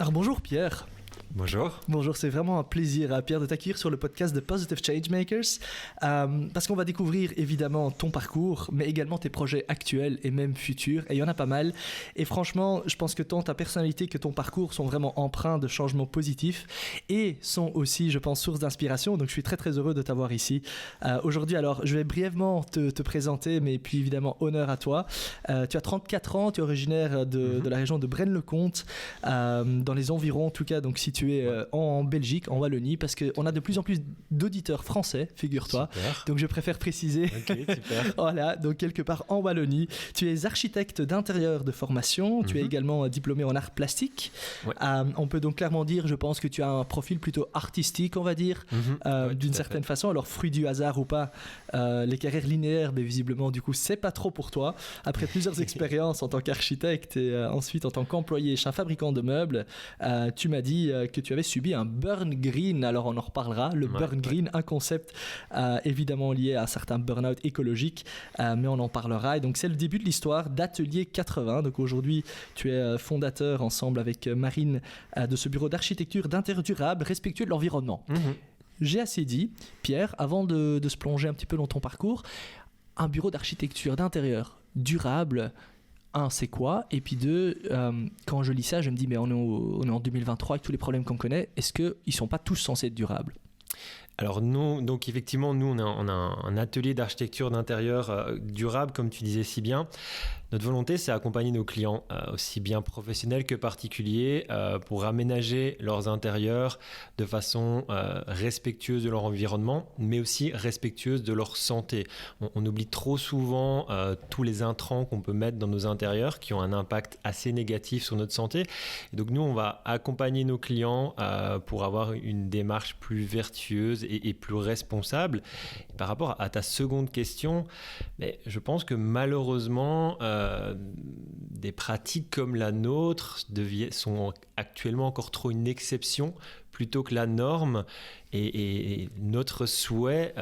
Alors bonjour Pierre. Bonjour. Bonjour, c'est vraiment un plaisir, Pierre, de t'accueillir sur le podcast de Positive Changemakers, parce qu'on va découvrir évidemment ton parcours, mais également tes projets actuels et même futurs, et il y en a pas mal. Et franchement, je pense que tant ta personnalité que ton parcours sont vraiment empreints de changements positifs et sont aussi, je pense, source d'inspiration. Donc je suis très très heureux de t'avoir ici aujourd'hui. Alors je vais brièvement te présenter, mais puis évidemment honneur à toi. Tu as 34 ans, tu es originaire de la région de Braine-le-Comte, dans les environs en tout cas, donc situé en Belgique, en Wallonie, parce qu'on a de plus en plus d'auditeurs français, figure-toi. Super. Donc je préfère préciser. Ok, super. Voilà, donc quelque part en Wallonie. Tu es architecte d'intérieur de formation, tu es également diplômé en arts plastiques. Ouais. On peut donc clairement dire, je pense que tu as un profil plutôt artistique, on va dire, d'une certaine façon. Alors fruit du hasard ou pas, les carrières linéaires, mais visiblement du coup c'est pas trop pour toi. Après plusieurs expériences en tant qu'architecte et ensuite en tant qu'employé chez un fabricant de meubles, tu m'as dit que tu avais subi un burn green. Alors on en reparlera. Le burn green, un concept évidemment lié à certains burn-out écologiques, mais on en parlera. Et donc c'est le début de l'histoire d'Atelier 80. Donc aujourd'hui tu es fondateur ensemble avec Marine de ce bureau d'architecture d'intérieur durable, respectueux de l'environnement. J'ai assez dit, Pierre, avant de se plonger un petit peu dans ton parcours, un bureau d'architecture d'intérieur durable, un, c'est quoi? Et puis deux, quand je lis ça, je me dis, mais on est en 2023 avec tous les problèmes qu'on connaît, est-ce qu'ils ne sont pas tous censés être durables? Alors nous, donc effectivement, nous on a un atelier d'architecture d'intérieur durable, comme tu disais si bien. Notre volonté, c'est accompagner nos clients, aussi bien professionnels que particuliers, pour aménager leurs intérieurs de façon respectueuse de leur environnement, mais aussi respectueuse de leur santé. On oublie trop souvent tous les intrants qu'on peut mettre dans nos intérieurs qui ont un impact assez négatif sur notre santé. Et donc nous, on va accompagner nos clients pour avoir une démarche plus vertueuse et plus responsable. Et par rapport à ta seconde question, mais je pense que malheureusement, des pratiques comme la nôtre sont actuellement encore trop une exception plutôt que la norme. Et notre souhait,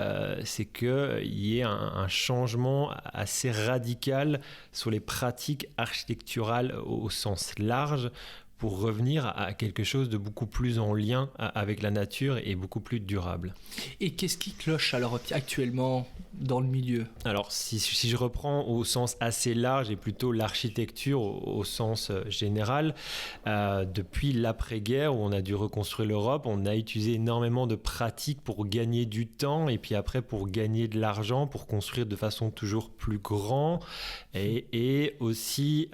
c'est qu'il y ait un changement assez radical sur les pratiques architecturales au sens large, pour revenir à quelque chose de beaucoup plus en lien avec la nature et beaucoup plus durable. Et qu'est-ce qui cloche alors actuellement dans le milieu? Alors, si je reprends au sens assez large et plutôt l'architecture au sens général, depuis l'après-guerre où on a dû reconstruire l'Europe, on a utilisé énormément de pratiques pour gagner du temps et puis après pour gagner de l'argent, pour construire de façon toujours plus grand et aussi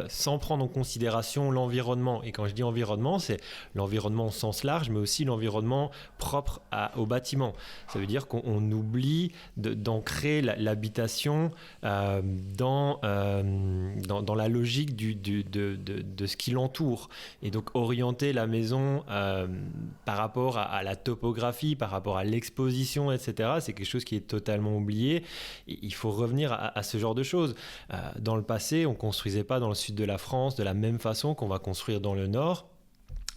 sans prendre en considération l'environnement. Et quand je dis environnement, c'est l'environnement au sens large, mais aussi l'environnement propre au bâtiment. Ça veut dire qu'on oublie d'ancrer l'habitation dans la logique de ce qui l'entoure. Et donc orienter la maison par rapport à la topographie, par rapport à l'exposition, etc., c'est quelque chose qui est totalement oublié. Et il faut revenir à ce genre de choses. Dans le passé, on ne construisait pas dans le sud de la France de la même façon qu'on va construire dans le nord.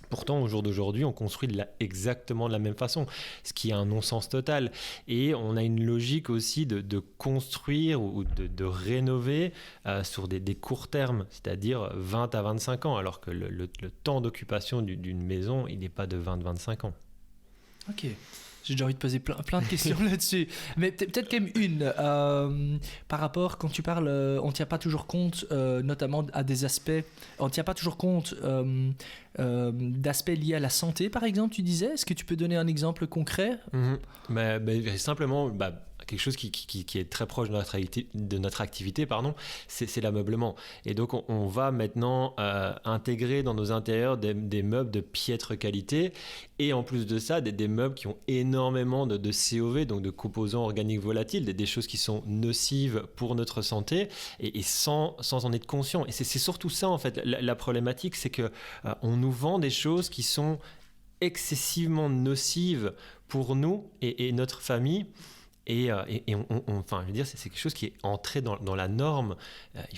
Pourtant, au jour d'aujourd'hui, on construit exactement de la même façon, ce qui est un non-sens total. Et on a une logique aussi de construire ou de rénover sur des courts termes, c'est-à-dire 20 à 25 ans, alors que le temps d'occupation d'une maison, il n'est pas de 20-25 ans. Ok. J'ai déjà envie de poser plein de questions là-dessus. Mais peut-être quand même une. Par rapport, quand tu parles, on ne tient pas toujours compte, notamment à des aspects. On ne tient pas toujours compte d'aspects liés à la santé, par exemple, tu disais. Est-ce que tu peux donner un exemple concret? Simplement, quelque chose qui est très proche de notre activité, c'est l'ameublement. Et donc, on va maintenant intégrer dans nos intérieurs des meubles de piètre qualité. Et en plus de ça, des meubles qui ont énormément de COV, donc de composants organiques volatiles, des choses qui sont nocives pour notre santé et sans en être conscient. Et c'est surtout ça, en fait, la problématique, c'est qu'on nous vend des choses qui sont excessivement nocives pour nous et notre famille. Et enfin, je veux dire, c'est quelque chose qui est entré dans la norme.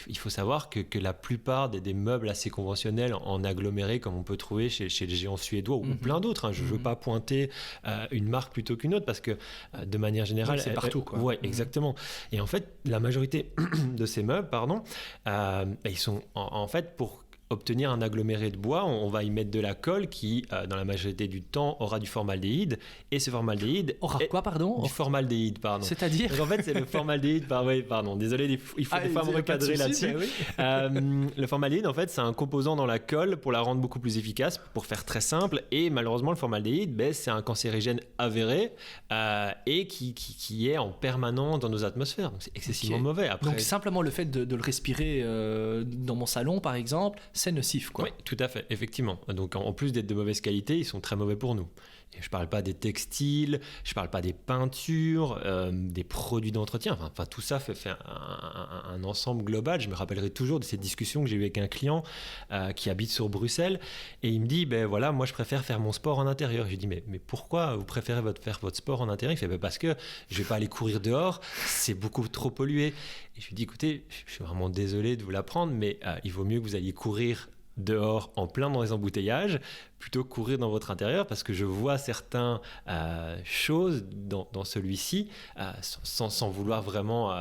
Il faut savoir que la plupart des meubles assez conventionnels en aggloméré, comme on peut trouver chez les géants suédois ou plein d'autres, je ne veux pas pointer une marque plutôt qu'une autre parce que de manière générale, c'est partout, quoi. Ouais, exactement. Et en fait, la majorité de ces meubles, ils sont en fait pour obtenir un aggloméré de bois, on va y mettre de la colle qui, dans la majorité du temps, aura du formaldéhyde. Et ce formaldéhyde... Aura quoi, pardon ? Du formaldéhyde, pardon. C'est-à-dire ? Donc en fait, c'est le formaldéhyde... pardon, désolé, il faut des fois me recadrer là-dessus. Oui. Le formaldéhyde, en fait, c'est un composant dans la colle pour la rendre beaucoup plus efficace, pour faire très simple. Et malheureusement, le formaldéhyde, c'est un cancérigène avéré et qui est en permanence dans nos atmosphères. Donc c'est excessivement mauvais. Après... Donc simplement le fait de le respirer dans mon salon, par exemple, c'est nocif, quoi. Oui, tout à fait, effectivement. Donc en plus d'être de mauvaise qualité, ils sont très mauvais pour nous. Et je ne parle pas des textiles, je ne parle pas des peintures, des produits d'entretien. Enfin, tout ça fait un ensemble global. Je me rappellerai toujours de cette discussion que j'ai eue avec un client qui habite sur Bruxelles. Et il me dit, voilà, moi je préfère faire mon sport en intérieur. Je lui dis, mais pourquoi vous préférez faire votre sport en intérieur ? Il fait, parce que je ne vais pas aller courir dehors, c'est beaucoup trop pollué. Et je lui dis, écoutez, je suis vraiment désolé de vous l'apprendre, mais il vaut mieux que vous alliez courir dehors en plein dans les embouteillages plutôt que courir dans votre intérieur, parce que je vois certaines choses dans celui-ci sans vouloir vraiment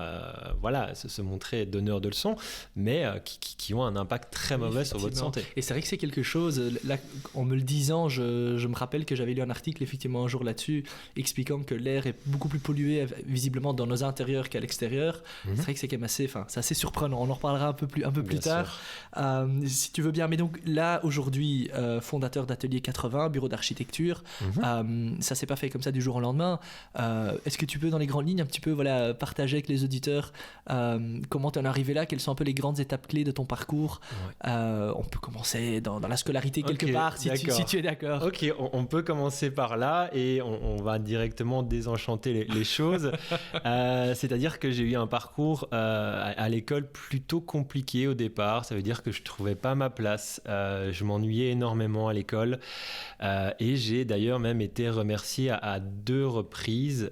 se montrer donneur de leçons, mais qui ont un impact très mauvais sur votre santé. Et c'est vrai que c'est quelque chose, là, en me le disant, je me rappelle que j'avais lu un article effectivement un jour là-dessus expliquant que l'air est beaucoup plus pollué visiblement dans nos intérieurs qu'à l'extérieur. C'est vrai que c'est quand même c'est assez surprenant. On en reparlera un peu plus tard si tu veux bien. Mais donc là aujourd'hui, fondateur d'Atelier 80, bureau d'architecture, ça s'est pas fait comme ça du jour au lendemain. Est-ce que tu peux dans les grandes lignes un petit peu partager avec les auditeurs comment tu en es arrivé là, quelles sont un peu les grandes étapes clés de ton parcours? On peut commencer dans la scolarité quelque part si tu es d'accord. Ok, on peut commencer par là et on va directement désenchanter les choses. C'est-à-dire que j'ai eu un parcours à l'école plutôt compliqué au départ. Ça veut dire que je trouvais pas ma place. Je m'ennuyais énormément à l'école et j'ai d'ailleurs même été remercié à 3 reprises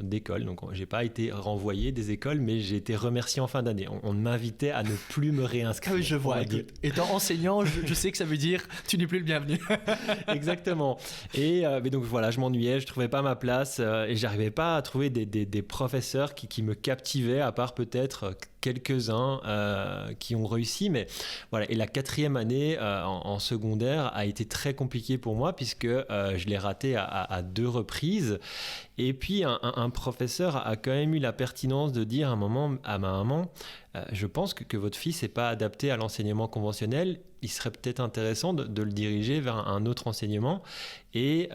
d'école. Donc j'ai pas été renvoyé des écoles, mais j'ai été remercié en fin d'année. On m'invitait à ne plus me réinscrire. Ah oui, je vois. Étant enseignant, je sais que ça veut dire tu n'es plus le bienvenu. Exactement. Et mais donc voilà, je m'ennuyais, je trouvais pas ma place et j'arrivais pas à trouver des professeurs qui me captivaient, à part peut-être quelques-uns qui ont réussi, mais voilà. Et la 4e année en secondaire a été très compliquée pour moi puisque je l'ai raté à 2 reprises. Et puis un professeur a quand même eu la pertinence de dire un moment à ma maman, je pense que votre fils n'est pas adapté à l'enseignement conventionnel, il serait peut-être intéressant de le diriger vers un autre enseignement. Et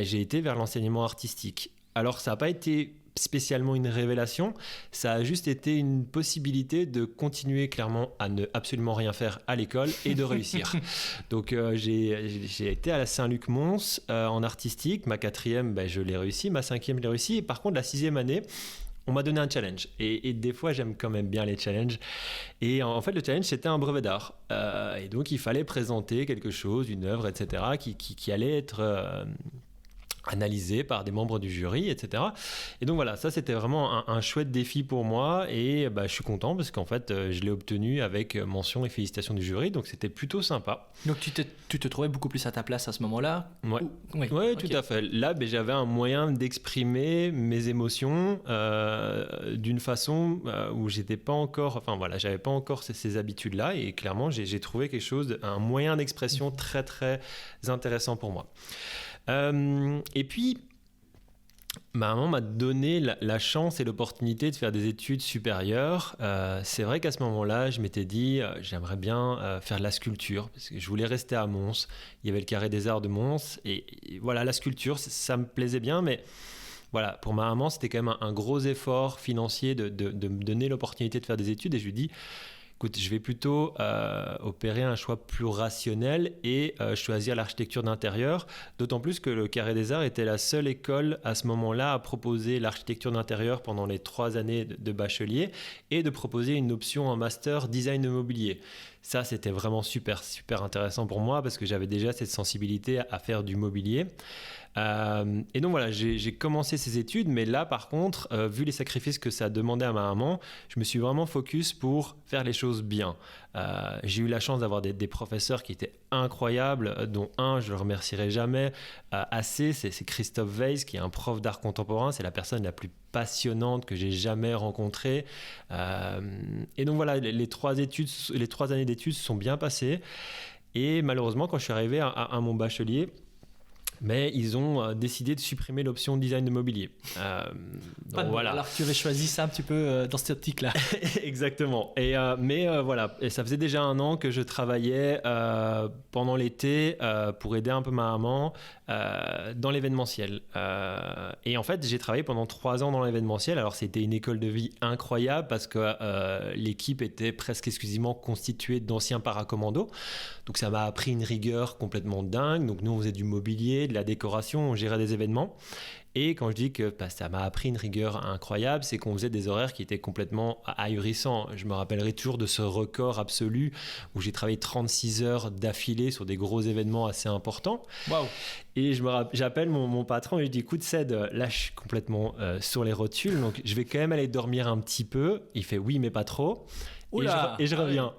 j'ai été vers l'enseignement artistique. Alors ça n'a pas été spécialement une révélation, ça a juste été une possibilité de continuer clairement à ne absolument rien faire à l'école et de réussir. Donc j'ai été à la Saint-Luc-Mons en artistique, ma 4e je l'ai réussi, ma 5e je l'ai réussi, et par contre la 6e année on m'a donné un challenge et des fois j'aime quand même bien les challenges, et en fait le challenge c'était un brevet d'art et donc il fallait présenter quelque chose, une œuvre, etc. qui allait être analysé par des membres du jury, etc. Et donc voilà, ça c'était vraiment un chouette défi pour moi, et je suis content parce qu'en fait je l'ai obtenu avec mention et félicitations du jury, donc c'était plutôt sympa. Donc tu te trouvais beaucoup plus à ta place à ce moment-là? Oui, okay. Tout à fait. Là j'avais un moyen d'exprimer mes émotions d'une façon où j'étais pas encore, j'avais pas encore ces habitudes-là, et clairement j'ai trouvé quelque chose, un moyen d'expression très très intéressant pour moi. Et puis, ma maman m'a donné la chance et l'opportunité de faire des études supérieures. C'est vrai qu'à ce moment-là, je m'étais dit, j'aimerais bien faire de la sculpture, parce que je voulais rester à Mons. Il y avait le Carré des Arts de Mons, et voilà, la sculpture, ça me plaisait bien, mais voilà, pour ma maman, c'était quand même un gros effort financier de me donner l'opportunité de faire des études, et je lui dis, écoute, je vais plutôt opérer un choix plus rationnel et choisir l'architecture d'intérieur, d'autant plus que le Carré des Arts était la seule école à ce moment-là à proposer l'architecture d'intérieur pendant les 3 années de bachelier, et de proposer une option en master design de mobilier. Ça, c'était vraiment super, super intéressant pour moi parce que j'avais déjà cette sensibilité à faire du mobilier. Et donc voilà, j'ai commencé ces études, mais là par contre, vu les sacrifices que ça demandait à ma maman, je me suis vraiment focus pour faire les choses bien. J'ai eu la chance d'avoir des professeurs qui étaient incroyables, dont un, je le remercierai jamais assez, c'est Christophe Weiss, qui est un prof d'art contemporain. C'est la personne la plus passionnante que j'ai jamais rencontrée. Et donc voilà, les 3 années d'études se sont bien passées. Et malheureusement, quand je suis arrivé à mon bachelier, mais ils ont décidé de supprimer l'option design de mobilier. Voilà. Alors que tu avais choisi ça un petit peu dans cette optique-là. Exactement. Mais voilà, et ça faisait déjà 1 an que je travaillais pendant l'été pour aider un peu ma maman dans l'événementiel. Et en fait, j'ai travaillé pendant 3 ans dans l'événementiel. Alors, c'était une école de vie incroyable parce que l'équipe était presque exclusivement constituée d'anciens paracommandos. Donc, ça m'a appris une rigueur complètement dingue. Donc, nous, on faisait du mobilier, de la décoration, on gérait des événements. Et quand je dis que ça m'a appris une rigueur incroyable, c'est qu'on faisait des horaires qui étaient complètement ahurissants. Je me rappellerai toujours de ce record absolu où j'ai travaillé 36 heures d'affilée sur des gros événements assez importants. Waouh. Et j'appelle mon patron et je lui dis, écoute Ced, là je suis complètement sur les rotules, donc je vais quand même aller dormir un petit peu. Il fait oui, mais pas trop. Et je reviens.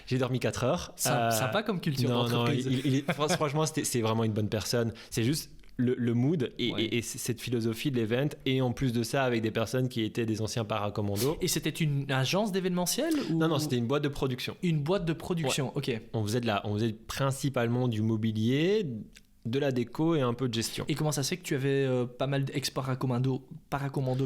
J'ai dormi 4 heures. Sympa comme culture d'entreprise. Franchement, c'est vraiment une bonne personne. C'est juste le mood et cette philosophie de l'event, et en plus de ça avec des personnes qui étaient des anciens paracommandos. Et c'était une agence d'événementiel ou... Non, c'était une boîte de production. Une boîte de production, ouais. Ok. On faisait principalement du mobilier, de la déco et un peu de gestion. Et comment ça se fait que tu avais pas mal d'ex-paracommandos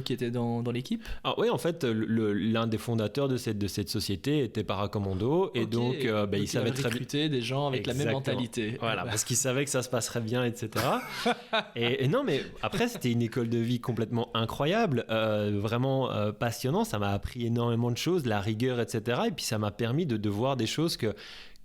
qui étaient dans l'équipe ? Ah oui, en fait, l'un des fondateurs de cette société était paracommando, et donc il savait très bien recruter des gens avec la même mentalité. Voilà, parce qu'il savait que ça se passerait bien, etc. et non, mais après, c'était une école de vie complètement incroyable, vraiment passionnant. Ça m'a appris énormément de choses, la rigueur, etc. Et puis ça m'a permis de voir des choses que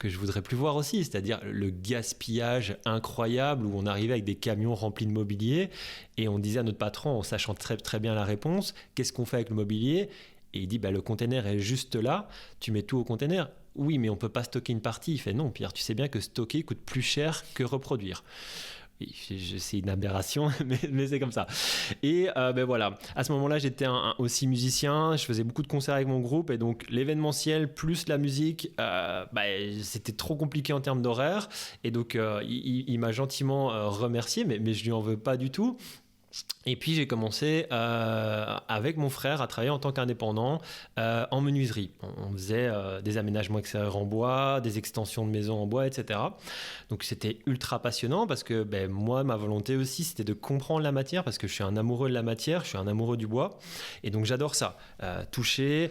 je voudrais plus voir aussi, c'est-à-dire le gaspillage incroyable où on arrivait avec des camions remplis de mobilier et on disait à notre patron, en sachant très, très bien la réponse, qu'est-ce qu'on fait avec le mobilier ? Et il dit, le container est juste là, tu mets tout au container. Oui, mais on peut pas stocker une partie. Il fait, non Pierre, tu sais bien que stocker coûte plus cher que reproduire. C'est une aberration, mais c'est comme ça. Et voilà, à ce moment-là, j'étais aussi musicien, je faisais beaucoup de concerts avec mon groupe, et donc l'événementiel plus la musique, c'était trop compliqué en termes d'horaire, et donc il m'a gentiment remercié, mais je lui en veux pas du tout. Et puis j'ai commencé avec mon frère à travailler en tant qu'indépendant en menuiserie. On faisait des aménagements extérieurs en bois, des extensions de maisons en bois, etc. Donc c'était ultra passionnant parce que moi, ma volonté aussi, c'était de comprendre la matière, parce que je suis un amoureux de la matière, je suis un amoureux du bois. Et donc j'adore ça, toucher,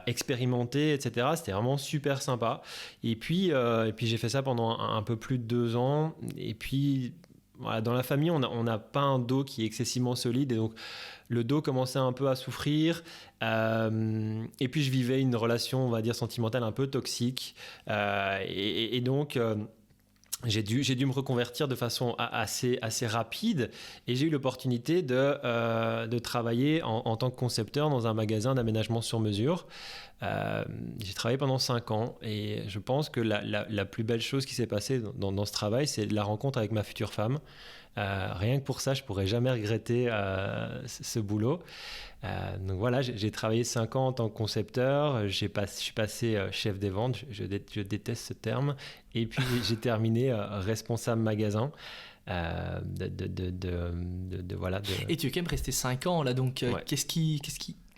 expérimenter, etc. C'était vraiment super sympa. Et puis j'ai fait ça pendant un peu plus de 2 ans. Et puis... Voilà, dans la famille, on n'a pas un dos qui est excessivement solide, et donc le dos commençait un peu à souffrir. Et puis je vivais une relation, on va dire, sentimentale un peu toxique. Et donc j'ai dû me reconvertir de façon assez rapide, et j'ai eu l'opportunité de travailler en tant que concepteur dans un magasin d'aménagement sur mesure. J'ai travaillé pendant 5 ans, et je pense que la plus belle chose qui s'est passée dans ce travail, c'est la rencontre avec ma future femme. Rien que pour ça, je pourrais jamais regretter ce boulot. Donc voilà, j'ai travaillé 5 ans en tant que concepteur, je suis passé chef des ventes, je déteste ce terme, et puis j'ai terminé responsable magasin. Voilà. Et tu es quand même resté 5 ans là, donc ouais. Qu'est-ce qui,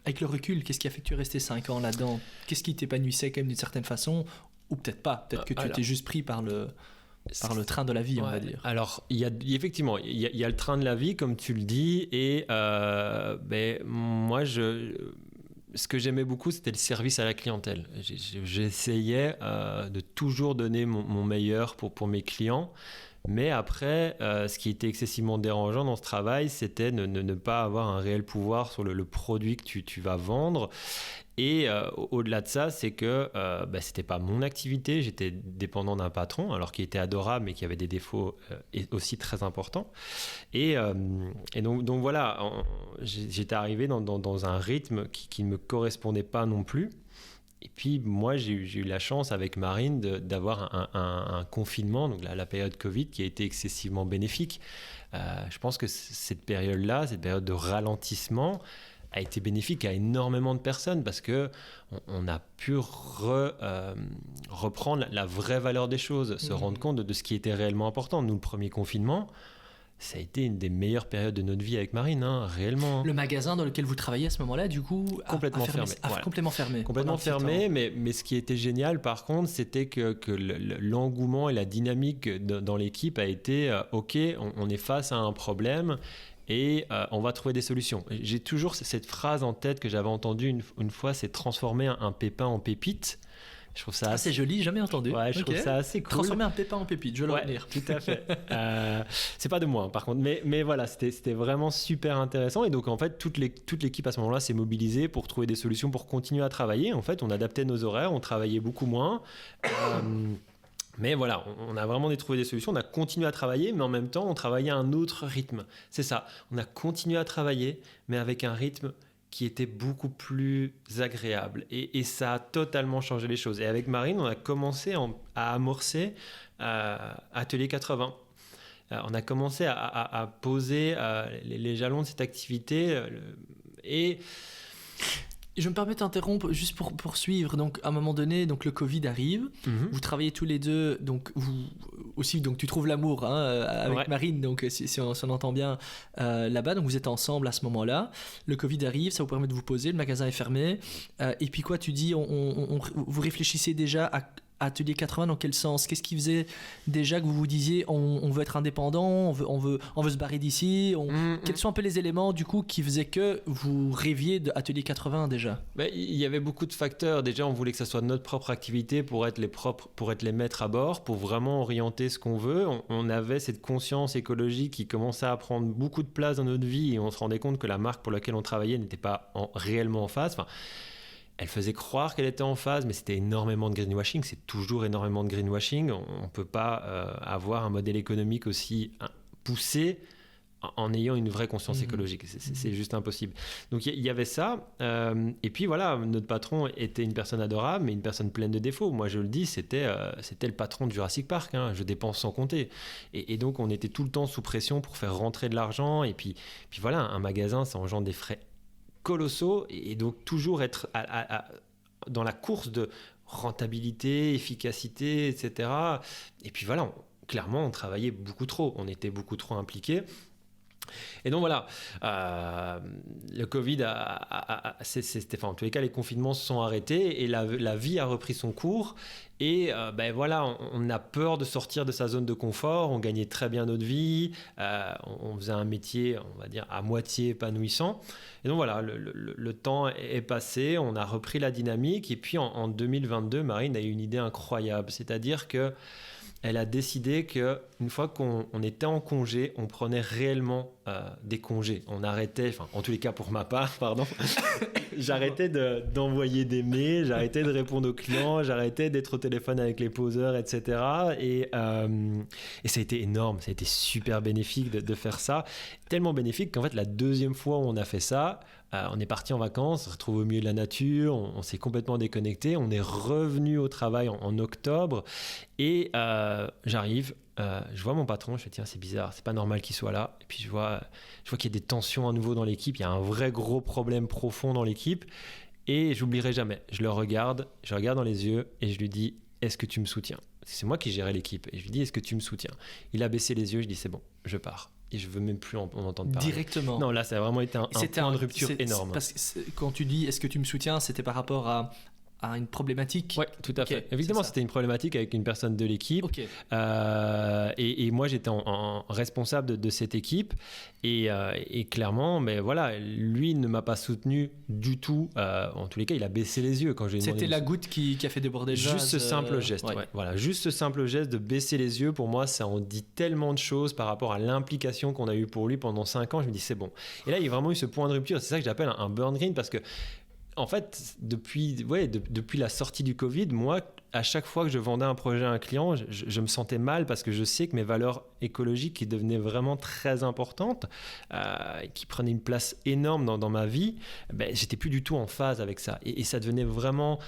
avec le recul, qu'est-ce qui a fait que tu es resté 5 ans là-dedans ? Qu'est-ce qui t'épanouissait quand même d'une certaine façon ? Ou peut-être pas, peut-être que tu étais juste pris par le train de la vie, on va dire. Alors, effectivement, il y a le train de la vie, comme tu le dis, et moi, ce que j'aimais beaucoup, c'était le service à la clientèle. J'essayais de toujours donner mon meilleur pour mes clients. Mais après, ce qui était excessivement dérangeant dans ce travail, c'était ne pas avoir un réel pouvoir sur le produit que tu vas vendre. Et au-delà de ça, c'est que c'était pas mon activité, j'étais dépendant d'un patron, alors qu'il était adorable, mais qui avait des défauts aussi très importants. Et donc voilà, j'étais arrivé dans un rythme qui ne me correspondait pas non plus. Et puis moi, j'ai eu la chance avec Marine d'avoir un confinement, donc la période Covid, qui a été excessivement bénéfique. Je pense que cette période-là, cette période de ralentissement, a été bénéfique à énormément de personnes parce qu'on a pu reprendre la vraie valeur des choses, se rendre compte de ce qui était réellement important. Nous, le premier confinement, ça a été une des meilleures périodes de notre vie avec Marine, réellement. Le magasin dans lequel vous travaillez à ce moment-là, du coup, complètement fermé. Complètement fermé. Complètement fermé, mais ce qui était génial, par contre, c'était que l'engouement et la dynamique dans l'équipe a été OK, on est face à un problème et on va trouver des solutions. J'ai toujours cette phrase en tête que j'avais entendue une fois, c'est transformer un pépin en pépite. Je trouve ça assez joli, jamais entendu. Ouais, je trouve ça assez cool. Transformer un pépin en pépite, je le retenir. Tout à fait. C'est pas de moi, par contre, mais voilà, c'était vraiment super intéressant. Et donc en fait, toute l'équipe à ce moment-là s'est mobilisée pour trouver des solutions pour continuer à travailler. En fait, on adaptait nos horaires, on travaillait beaucoup moins. Mais voilà, on a vraiment trouvé des solutions, on a continué à travailler, mais en même temps, on travaillait à un autre rythme. C'est ça, on a continué à travailler, mais avec un rythme qui était beaucoup plus agréable. Et ça a totalement changé les choses. Et avec Marine, on a commencé à amorcer Atelier 80. On a commencé à poser les jalons de cette activité. Et je me permets d'interrompre juste pour poursuivre. Donc, à un moment donné, donc le Covid arrive. Vous travaillez tous les deux. Donc, donc tu trouves l'amour avec Marine. Donc, si on entend bien là-bas. Donc, vous êtes ensemble à ce moment-là. Le Covid arrive, ça vous permet de vous poser. Le magasin est fermé. Et puis quoi, tu dis, vous réfléchissez déjà à Atelier 80, dans quel sens? Qu'est-ce qui faisait déjà que vous vous disiez on veut être indépendant, on veut se barrer d'ici? Quels sont un peu les éléments du coup qui faisaient que vous rêviez d'Atelier 80 déjà? Il y avait beaucoup de facteurs. Déjà, on voulait que ça soit notre propre activité pour être les maîtres à bord, pour vraiment orienter ce qu'on veut. On avait cette conscience écologique qui commençait à prendre beaucoup de place dans notre vie et on se rendait compte que la marque pour laquelle on travaillait n'était pas réellement en phase. Elle faisait croire qu'elle était en phase, mais c'était énormément de greenwashing. C'est toujours énormément de greenwashing. On ne peut pas avoir un modèle économique aussi poussé en ayant une vraie conscience écologique. C'est juste impossible. Donc, il y avait ça. Et puis, voilà, notre patron était une personne adorable, mais une personne pleine de défauts. Moi, je le dis, c'était le patron de Jurassic Park. Je dépense sans compter. Et donc, on était tout le temps sous pression pour faire rentrer de l'argent. Et puis voilà, un magasin, ça engendre des frais colossaux et donc toujours être dans la course de rentabilité, efficacité, etc. Et puis voilà, clairement, on travaillait beaucoup trop, on était beaucoup trop impliqués. Et donc voilà, le Covid en tous les cas, les confinements se sont arrêtés et la vie a repris son cours. Et voilà, on a peur de sortir de sa zone de confort. On gagnait très bien notre vie, on faisait un métier, on va dire, à moitié épanouissant. Et donc voilà, le temps est passé, on a repris la dynamique. Et puis en 2022, Marine a eu une idée incroyable, c'est-à-dire que elle a décidé qu'une fois qu'on était en congé, on prenait réellement des congés. On arrêtait, en tous les cas pour ma part, pardon, j'arrêtais d'envoyer des mails, j'arrêtais de répondre aux clients, j'arrêtais d'être au téléphone avec les poseurs, etc. Et ça a été énorme, ça a été super bénéfique de faire ça. Tellement bénéfique qu'en fait, la deuxième fois où on a fait ça, on est parti en vacances, on se retrouve au milieu de la nature, on s'est complètement déconnecté, on est revenu au travail en octobre et j'arrive, je vois mon patron, je fais tiens c'est bizarre, c'est pas normal qu'il soit là, et puis je vois qu'il y a des tensions à nouveau dans l'équipe, il y a un vrai gros problème profond dans l'équipe et j'oublierai jamais, je le regarde dans les yeux et je lui dis est-ce que tu me soutiens? C'est moi qui gérais l'équipe et je lui dis est-ce que tu me soutiens? Il a baissé les yeux, je dis c'est bon, je pars. Et je veux même plus en entendre parler. Directement. Non, là, ça a vraiment été un point de rupture énorme. Parce que quand tu dis est-ce que tu me soutiens, c'était par rapport à une problématique. Oui, tout à fait. Évidemment, c'était une problématique avec une personne de l'équipe. Okay. Et moi, j'étais en responsable de cette équipe. Et clairement, mais voilà, lui ne m'a pas soutenu du tout. En tous les cas, il a baissé les yeux quand j'ai demandé. C'était la goutte qui a fait déborder le vase. Juste ce simple geste. Ouais. Voilà, juste ce simple geste de baisser les yeux, pour moi, ça en dit tellement de choses par rapport à l'implication qu'on a eue pour lui pendant 5 ans. Je me dis, c'est bon. Et là, il y a vraiment eu ce point de rupture. C'est ça que j'appelle un burn green parce que en fait, depuis la sortie du Covid, moi, à chaque fois que je vendais un projet à un client, je me sentais mal parce que je sais que mes valeurs écologiques qui devenaient vraiment très importantes, qui prenaient une place énorme dans ma vie, j'étais plus du tout en phase avec ça. Et ça devenait vraiment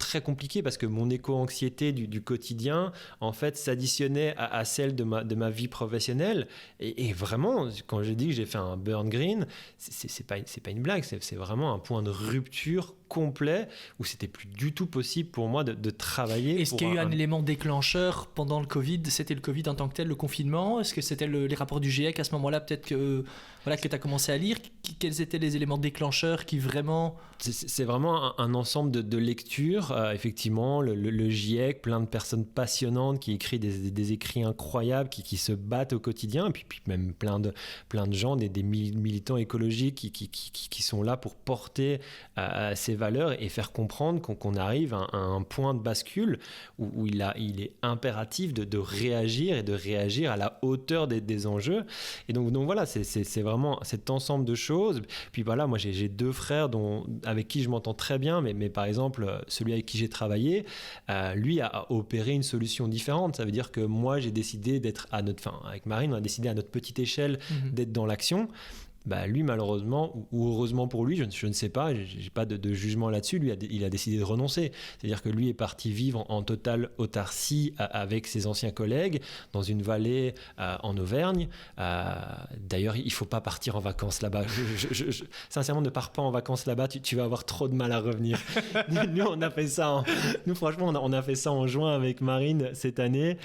très compliqué parce que mon éco-anxiété du quotidien, en fait, s'additionnait à celle de ma vie professionnelle. Et vraiment, quand j'ai dit que j'ai fait un burn green, c'est pas une blague, c'est vraiment un point de rupture complet où c'était plus du tout possible pour moi de travailler. Est-ce qu'il y a eu un élément déclencheur pendant le Covid? C'était le Covid en tant que tel, le confinement? Est-ce que c'était les rapports du GIEC à ce moment-là, peut-être que tu as commencé à lire? Quels étaient les éléments déclencheurs qui vraiment... C'est vraiment un ensemble de lectures. Effectivement, le GIEC, plein de personnes passionnantes qui écrivent des écrits incroyables, qui se battent au quotidien, et puis même plein de gens, des militants écologiques qui sont là pour porter ces valeurs et faire comprendre qu'on arrive à un point de bascule où il est impératif de réagir et de réagir à la hauteur des enjeux. Et donc voilà, c'est vraiment cet ensemble de choses. Puis voilà, moi j'ai 2 frères avec qui je m'entends très bien, mais par exemple, celui avec qui j'ai travaillé, lui a opéré une solution différente. Ça veut dire que moi, j'ai décidé d'être avec Marine, on a décidé à notre petite échelle d'être dans l'action. Lui, malheureusement, ou heureusement pour lui, je ne sais pas, j'ai pas de jugement là-dessus, lui, il a décidé de renoncer. C'est-à-dire que lui est parti vivre en totale autarcie avec ses anciens collègues dans une vallée en Auvergne. D'ailleurs, il ne faut pas partir en vacances là-bas. Sincèrement, ne pars pas en vacances là-bas, tu vas avoir trop de mal à revenir. Nous, on a fait ça. Nous, franchement, on a fait ça en juin avec Marine cette année.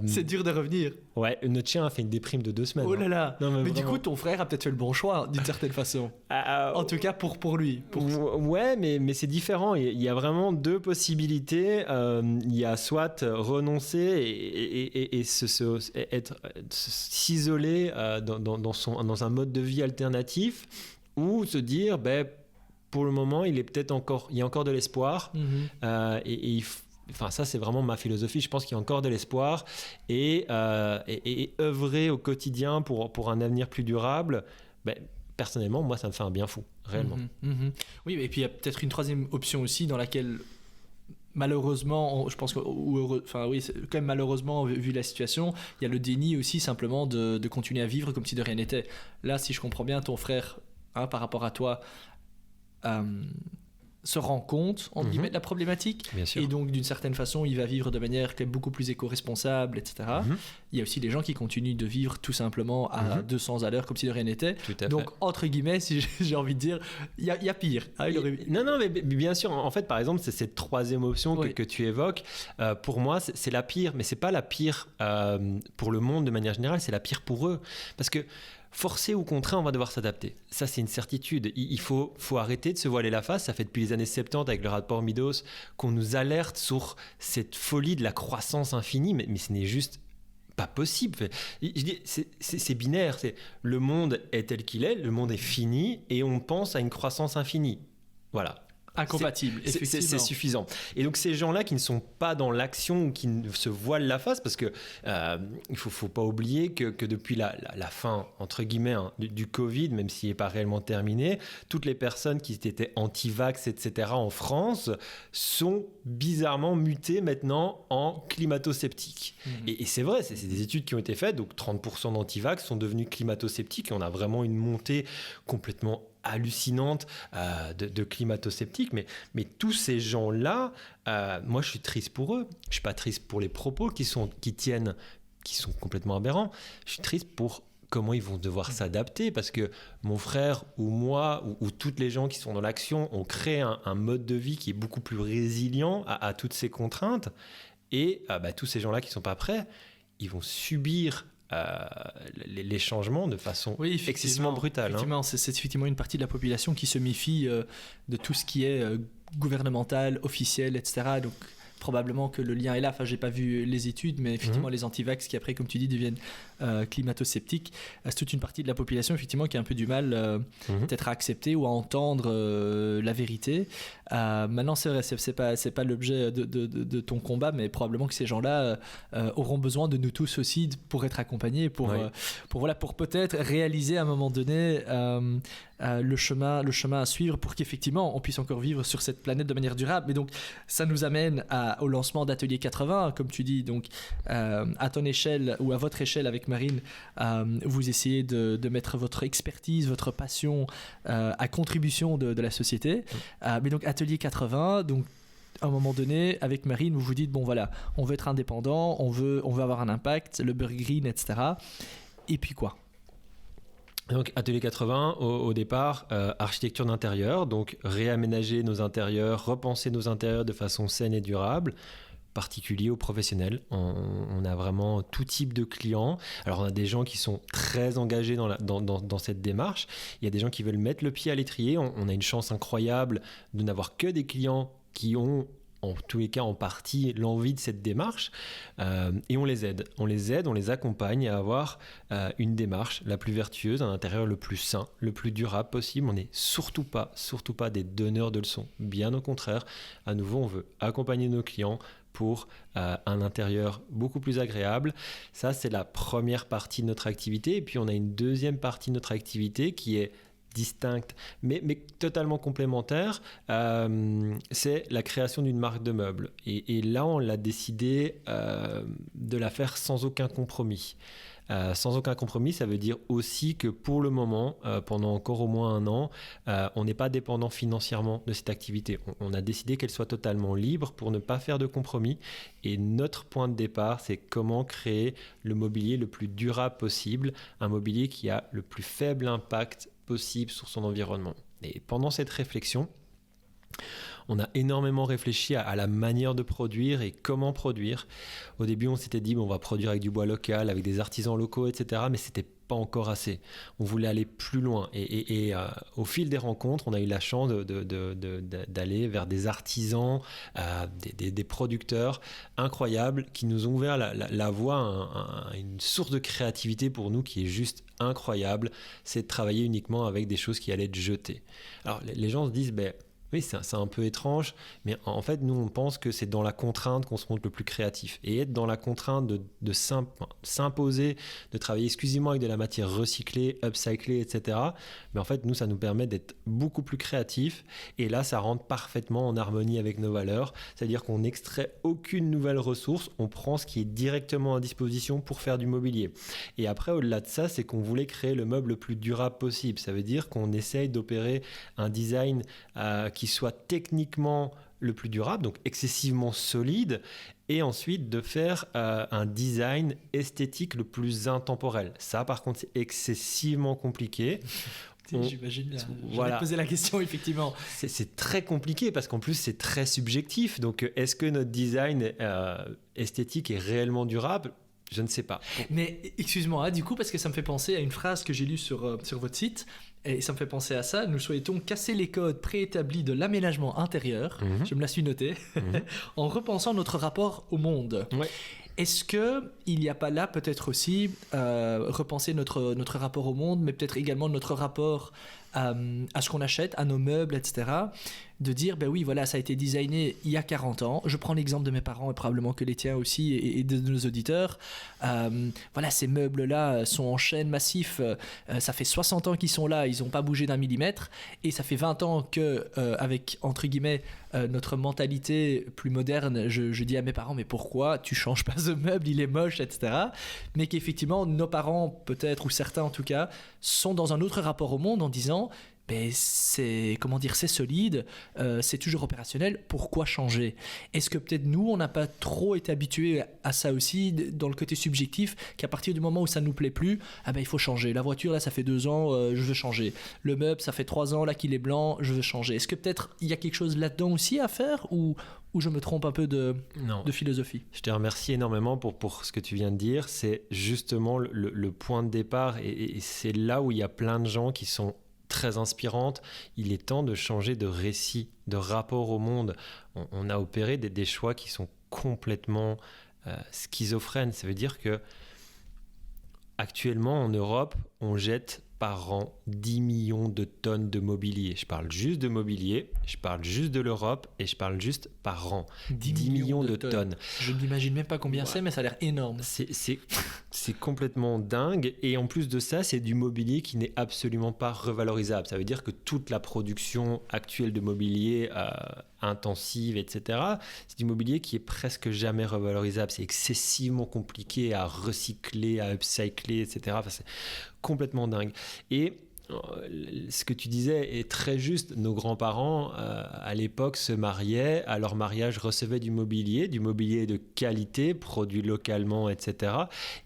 C'est dur de revenir. Ouais, notre chien a fait une déprime de 2 semaines. Oh là là. Non, mais du coup, ton frère a peut-être fait le bon choix, d'une certaine façon. En tout cas, pour lui. Ouais, mais c'est différent. Il y a vraiment 2 possibilités. Il y a soit renoncer et s'isoler dans un mode de vie alternatif, ou se dire, pour le moment, il y a encore de l'espoir. Et Enfin, ça, c'est vraiment ma philosophie. Je pense qu'il y a encore de l'espoir et œuvrer au quotidien pour un avenir plus durable. Personnellement, moi, ça me fait un bien fou, réellement. Oui, et puis il y a peut-être une 3e option aussi dans laquelle, malheureusement, je pense que, c'est quand même malheureusement, vu la situation, il y a le déni aussi simplement de continuer à vivre comme si de rien n'était. Là, si je comprends bien, ton frère, par rapport à toi, se rend compte, entre guillemets, de la problématique. Bien sûr. Et donc, d'une certaine façon, il va vivre de manière quand même beaucoup plus éco-responsable, etc. Il y a aussi des gens qui continuent de vivre tout simplement à 200 à l'heure, comme si de rien n'était. Tout à donc, fait. entre guillemets, si j'ai envie de dire, il y a pire. Non, mais bien sûr. En fait, par exemple, c'est cette 3e option que tu évoques. Pour moi, c'est la pire. Mais c'est pas la pire pour le monde de manière générale, c'est la pire pour eux. Parce que forcé ou contraint, on va devoir s'adapter. Ça, c'est une certitude. Il faut arrêter de se voiler la face. Ça fait depuis les années 70 avec le rapport Meadows qu'on nous alerte sur cette folie de la croissance infinie, mais ce n'est juste pas possible. Je dis, c'est binaire. Le monde est tel qu'il est, le monde est fini et on pense à une croissance infinie. Voilà. Incompatible, effectivement. C'est suffisant. Et donc ces gens-là qui ne sont pas dans l'action ou qui se voilent la face, parce que il faut pas oublier que depuis la fin entre guillemets du Covid, même s'il n'est pas réellement terminé, toutes les personnes qui étaient anti-vax, etc. en France sont bizarrement mutées maintenant en climato-sceptiques. Et c'est vrai, c'est des études qui ont été faites. Donc 30% d'anti-vax sont devenus climato-sceptiques et on a vraiment une montée complètement hallucinante de climato-sceptiques, mais tous ces gens-là, moi je suis triste pour eux. Je suis pas triste pour les propos qui sont complètement aberrants. Je suis triste pour comment ils vont devoir s'adapter, parce que mon frère ou moi ou toutes les gens qui sont dans l'action ont créé un mode de vie qui est beaucoup plus résilient à toutes ces contraintes, et tous ces gens-là qui sont pas prêts, ils vont subir les changements de façon excessivement brutale. Effectivement, c'est effectivement une partie de la population qui se méfie de tout ce qui est gouvernemental, officiel, etc. Donc probablement que le lien est là. Enfin, j'ai pas vu les études, mais effectivement, les anti-vax qui après, comme tu dis, deviennent climato-sceptiques, c'est toute une partie de la population effectivement qui a un peu du mal peut-être à accepter ou à entendre la vérité. Maintenant, c'est vrai, c'est pas l'objet de ton combat, mais probablement que ces gens-là auront besoin de nous tous aussi pour être accompagnés, pour peut-être réaliser à un moment donné le chemin à suivre pour qu'effectivement on puisse encore vivre sur cette planète de manière durable. Mais donc ça nous amène au lancement d'Atelier 80, comme tu dis, donc à ton échelle ou à votre échelle avec Marine, vous essayez de mettre votre expertise, votre passion à contribution de la société. Mais donc Atelier 80, donc à un moment donné, avec Marine, vous vous dites, bon voilà, on veut être indépendant, on veut avoir un impact, le beurre green, etc. Et puis quoi ? Donc Atelier 80, au départ, architecture d'intérieur, donc réaménager nos intérieurs, repenser nos intérieurs de façon saine et durable, particulier aux professionnels. On a vraiment tout type de clients. Alors on a des gens qui sont très engagés dans cette démarche. Il y a des gens qui veulent mettre le pied à l'étrier. On a une chance incroyable de n'avoir que des clients qui ont en tous les cas en partie l'envie de cette démarche, et on les aide, on les accompagne à avoir une démarche la plus vertueuse, un intérieur le plus sain, le plus durable possible. On n'est surtout pas des donneurs de leçons, bien au contraire. À nouveau, on veut accompagner nos clients pour un intérieur beaucoup plus agréable. Ça, c'est la première partie de notre activité. Et puis on a une deuxième partie de notre activité qui est distincte, mais totalement complémentaire, c'est la création d'une marque de meubles. Et là, on l'a décidé de la faire sans aucun compromis. Sans aucun compromis, ça veut dire aussi que pour le moment, pendant encore au moins 1 an, on n'est pas dépendant financièrement de cette activité. On a décidé qu'elle soit totalement libre pour ne pas faire de compromis. Et notre point de départ, c'est comment créer le mobilier le plus durable possible, un mobilier qui a le plus faible impact possible sur son environnement. Et pendant cette réflexion, on a énormément réfléchi à la manière de produire et comment produire. Au début, on s'était dit, on va produire avec du bois local, avec des artisans locaux, etc. Mais c'était pas encore assez. On voulait aller plus loin. Et au fil des rencontres, on a eu la chance d'aller vers des artisans, des producteurs incroyables qui nous ont ouvert la voie à une source de créativité pour nous qui est juste incroyable. C'est de travailler uniquement avec des choses qui allaient être jetées. Alors, les gens se disent, oui, c'est un peu étrange, mais en fait, nous, on pense que c'est dans la contrainte qu'on se montre le plus créatif. Et être dans la contrainte de s'imposer, de travailler exclusivement avec de la matière recyclée, upcyclée, etc., mais en fait, nous, ça nous permet d'être beaucoup plus créatifs. Et là, ça rentre parfaitement en harmonie avec nos valeurs. C'est-à-dire qu'on n'extrait aucune nouvelle ressource, on prend ce qui est directement à disposition pour faire du mobilier. Et après, au-delà de ça, c'est qu'on voulait créer le meuble le plus durable possible. Ça veut dire qu'on essaye d'opérer un design qui soit techniquement le plus durable, donc excessivement solide, et ensuite de faire un design esthétique le plus intemporel. Ça, par contre, c'est excessivement compliqué. J'imagine bien. J'allais poser la question, effectivement. C'est très compliqué parce qu'en plus, c'est très subjectif. Donc, est-ce que notre design esthétique est réellement durable ? Je ne sais pas. Mais excuse-moi, du coup, parce que ça me fait penser à une phrase que j'ai lue sur votre site, et ça me fait penser à ça. Nous souhaitons casser les codes préétablis de l'aménagement intérieur, je me la suis notée, en repensant notre rapport au monde. Ouais. Est-ce qu'il n'y a pas là peut-être aussi repenser notre rapport au monde, mais peut-être également notre rapport à ce qu'on achète, à nos meubles, etc. De dire, oui, voilà, ça a été designé il y a 40 ans. Je prends l'exemple de mes parents et probablement que les tiens aussi et de nos auditeurs. Voilà, ces meubles-là sont en chêne massif. Ça fait 60 ans qu'ils sont là, ils n'ont pas bougé d'un millimètre. Et ça fait 20 ans qu'avec, entre guillemets, notre mentalité plus moderne, je dis à mes parents, mais pourquoi tu changes pas ce meuble, il est moche, etc. Mais qu'effectivement, nos parents, peut-être, ou certains en tout cas, sont dans un autre rapport au monde en disant, c'est solide, c'est toujours opérationnel, pourquoi changer ? Est-ce que peut-être nous, on n'a pas trop été habitués à ça aussi, dans le côté subjectif, qu'à partir du moment où ça ne nous plaît plus, il faut changer. La voiture, là, ça fait 2 ans, je veux changer. Le meuble, ça fait 3 ans, là, qu'il est blanc, je veux changer. Est-ce que peut-être il y a quelque chose là-dedans aussi à faire ou je me trompe un peu de philosophie ? Je te remercie énormément pour ce que tu viens de dire. C'est justement le point de départ et c'est là où il y a plein de gens qui sont très inspirante. Il est temps de changer de récit, de rapport au monde. On a opéré des choix qui sont complètement schizophrènes. Ça veut dire que actuellement en Europe, on jette par an 10 millions de tonnes de mobilier. Je parle juste de mobilier, je parle juste de l'Europe et je parle juste par an. 10 millions de tonnes. Je n'imagine même pas combien c'est, mais ça a l'air énorme. C'est complètement dingue. Et en plus de ça, c'est du mobilier qui n'est absolument pas revalorisable. Ça veut dire que toute la production actuelle de mobilier intensive, etc., c'est du mobilier qui est presque jamais revalorisable. C'est excessivement compliqué à recycler, à upcycler, etc. Enfin, c'est complètement dingue. Et ce que tu disais est très juste. Nos grands-parents, à l'époque, se mariaient. À leur mariage, recevaient du mobilier de qualité, produit localement, etc.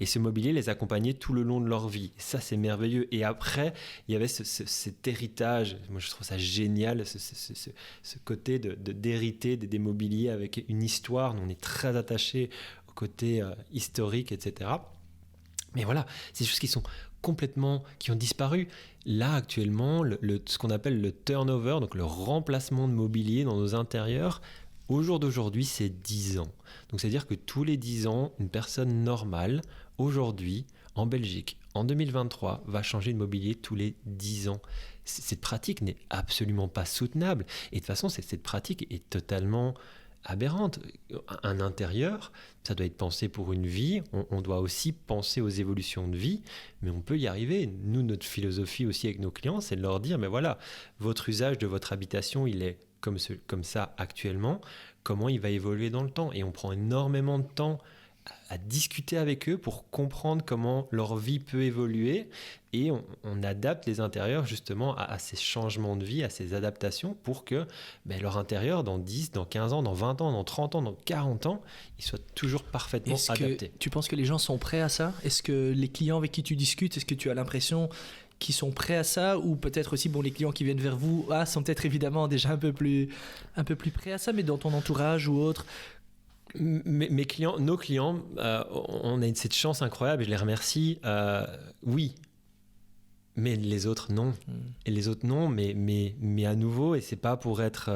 Et ce mobilier les accompagnait tout le long de leur vie. Et ça, c'est merveilleux. Et après, il y avait cet héritage. Moi, je trouve ça génial, ce côté d'hériter des mobiliers avec une histoire. Nous, on est très attachés au côté historique, etc. Mais voilà, c'est des choses qui ont disparu. Là, actuellement, ce qu'on appelle le turnover, donc le remplacement de mobilier dans nos intérieurs, au jour d'aujourd'hui, c'est 10 ans. Donc, c'est-à-dire que tous les 10 ans, une personne normale, aujourd'hui, en Belgique, en 2023, va changer de mobilier tous les 10 ans. Cette pratique n'est absolument pas soutenable. Et de toute façon, cette pratique est totalement aberrante. Un intérieur, ça doit être pensé pour une vie. On doit aussi penser aux évolutions de vie, mais on peut y arriver. Nous, notre philosophie aussi avec nos clients, c'est de leur dire, mais voilà, votre usage de votre habitation, il est comme ça actuellement. Comment il va évoluer dans le temps? Et on prend énormément de temps à discuter avec eux pour comprendre comment leur vie peut évoluer, et on adapte les intérieurs justement à ces changements de vie, à ces adaptations, pour que leur intérieur, dans 10, dans 15 ans, dans 20 ans, dans 30 ans, dans 40 ans, il soit toujours parfaitement adapté. Tu penses que les gens sont prêts à ça? Est-ce que les clients avec qui tu discutes, est-ce que tu as l'impression qu'ils sont prêts à ça? Ou peut-être aussi, les clients qui viennent vers vous sont peut-être évidemment déjà un peu plus prêts à ça, mais dans ton entourage ou autre? Mes clients, nos clients, on a cette chance incroyable, et je les remercie. Oui, mais les autres non. Et les autres non, mais à nouveau, et c'est pas pour être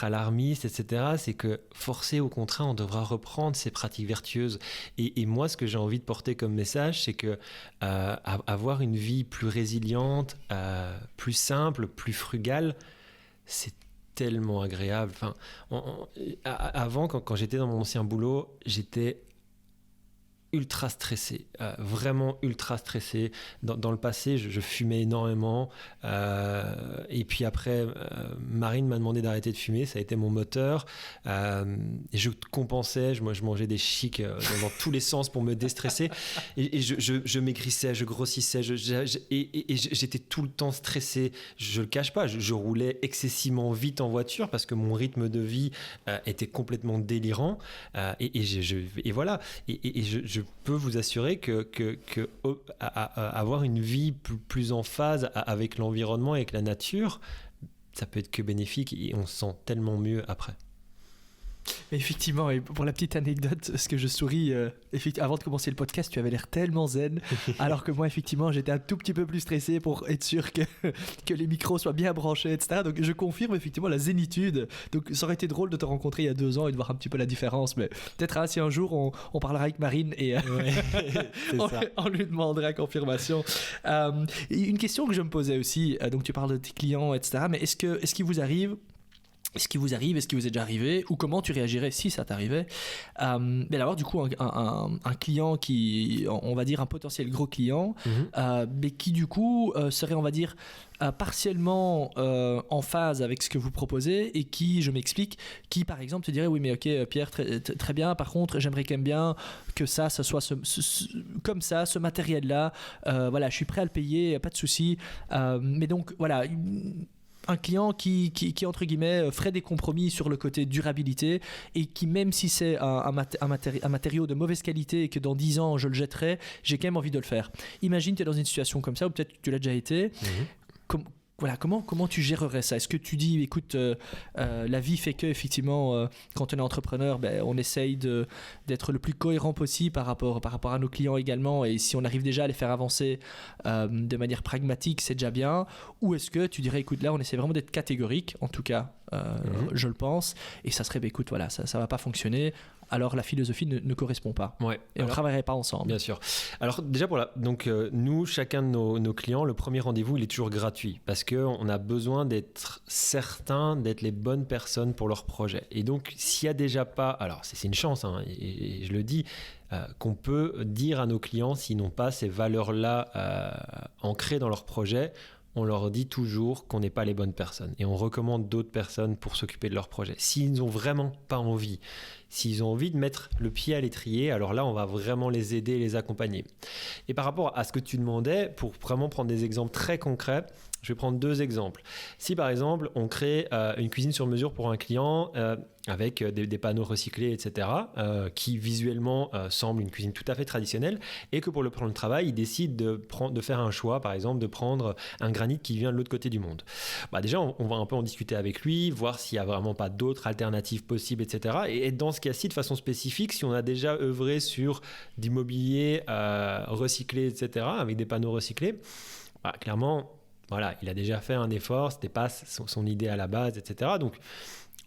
alarmiste, etc. C'est que forcé au contraire, on devra reprendre ces pratiques vertueuses. Et moi, ce que j'ai envie de porter comme message, c'est que avoir une vie plus résiliente, plus simple, plus frugale, c'est tellement agréable. Enfin, avant, quand j'étais dans mon ancien boulot, j'étais ultra stressé, vraiment ultra stressé. Dans le passé, je fumais énormément, et puis après, Marine m'a demandé d'arrêter de fumer, ça a été mon moteur, et je compensais, je mangeais des chics dans tous les sens pour me déstresser, et je maigrissais, je grossissais, et j'étais tout le temps stressé. Je le cache pas, je roulais excessivement vite en voiture parce que mon rythme de vie était complètement délirant, et voilà, et je peux vous assurer que avoir une vie plus en phase avec l'environnement, avec la nature, ça peut être que bénéfique, et on se sent tellement mieux après. Effectivement, et pour la petite anecdote, ce que je souris, avant de commencer le podcast, tu avais l'air tellement zen, alors que moi, effectivement, j'étais un tout petit peu plus stressé pour être sûr que les micros soient bien branchés, etc. Donc, je confirme effectivement la zénitude. Donc, ça aurait été drôle de te rencontrer il y a 2 ans et de voir un petit peu la différence, mais peut-être si un jour on parlera avec Marine et on lui demandera confirmation. Une question que je me posais aussi, donc tu parles de tes clients, etc., mais est-ce qu'il vous arrive, est-ce qu'il vous est déjà arrivé, ou comment tu réagirais si ça t'arrivait, mais d'avoir du coup un client qui, on va dire un potentiel gros client, mais qui du coup serait, on va dire, partiellement en phase avec ce que vous proposez, et qui, je m'explique, qui par exemple te dirait oui mais ok Pierre, très bien, par contre j'aimerais quand même bien que ça soit comme ça, ce matériel là, voilà, je suis prêt à le payer, pas de souci, mais donc voilà, un client qui entre guillemets ferait des compromis sur le côté durabilité, et qui, même si c'est un matériau de mauvaise qualité et que dans 10 ans je le jetterai, j'ai quand même envie de le faire. Imagine tu es dans une situation comme ça, ou peut-être tu l'as déjà été. Voilà, comment tu gérerais ça? Est-ce que tu dis, écoute, la vie fait que, effectivement, quand on est entrepreneur, on essaye d'être le plus cohérent possible par rapport à nos clients également, et si on arrive déjà à les faire avancer de manière pragmatique, c'est déjà bien. Ou est-ce que tu dirais, écoute, là, on essaie vraiment d'être catégorique, en tout cas, je le pense, et ça serait, écoute, voilà, ça va pas fonctionner, alors la philosophie ne correspond pas. Ouais. Et on ne travaillerait pas ensemble. Bien sûr. Alors déjà, donc, nous, chacun de nos clients, le premier rendez-vous, il est toujours gratuit, parce qu'on a besoin d'être certain d'être les bonnes personnes pour leur projet. Et donc, s'il n'y a déjà pas... Alors, c'est une chance, hein, et je le dis, qu'on peut dire à nos clients, s'ils n'ont pas ces valeurs-là ancrées dans leur projet, on leur dit toujours qu'on n'est pas les bonnes personnes, et on recommande d'autres personnes pour s'occuper de leur projet. S'ils n'ont vraiment pas envie, S'ils ont envie de mettre le pied à l'étrier, alors là, on va vraiment les aider et les accompagner. Et par rapport à ce que tu demandais, pour vraiment prendre des exemples très concrets, je vais prendre 2 exemples. Si par exemple, on crée une cuisine sur mesure pour un client avec des panneaux recyclés, etc., qui visuellement semble une cuisine tout à fait traditionnelle, et que pour le plan de travail, il décide de faire un choix, par exemple, de prendre un granit qui vient de l'autre côté du monde. Déjà, on va un peu en discuter avec lui, voir s'il n'y a vraiment pas d'autres alternatives possibles, etc. Et dans ce cas-ci, de façon spécifique, si on a déjà œuvré sur d'immobilier recyclé, etc., avec des panneaux recyclés, clairement, voilà, il a déjà fait un effort, ce n'était pas son idée à la base, etc. Donc,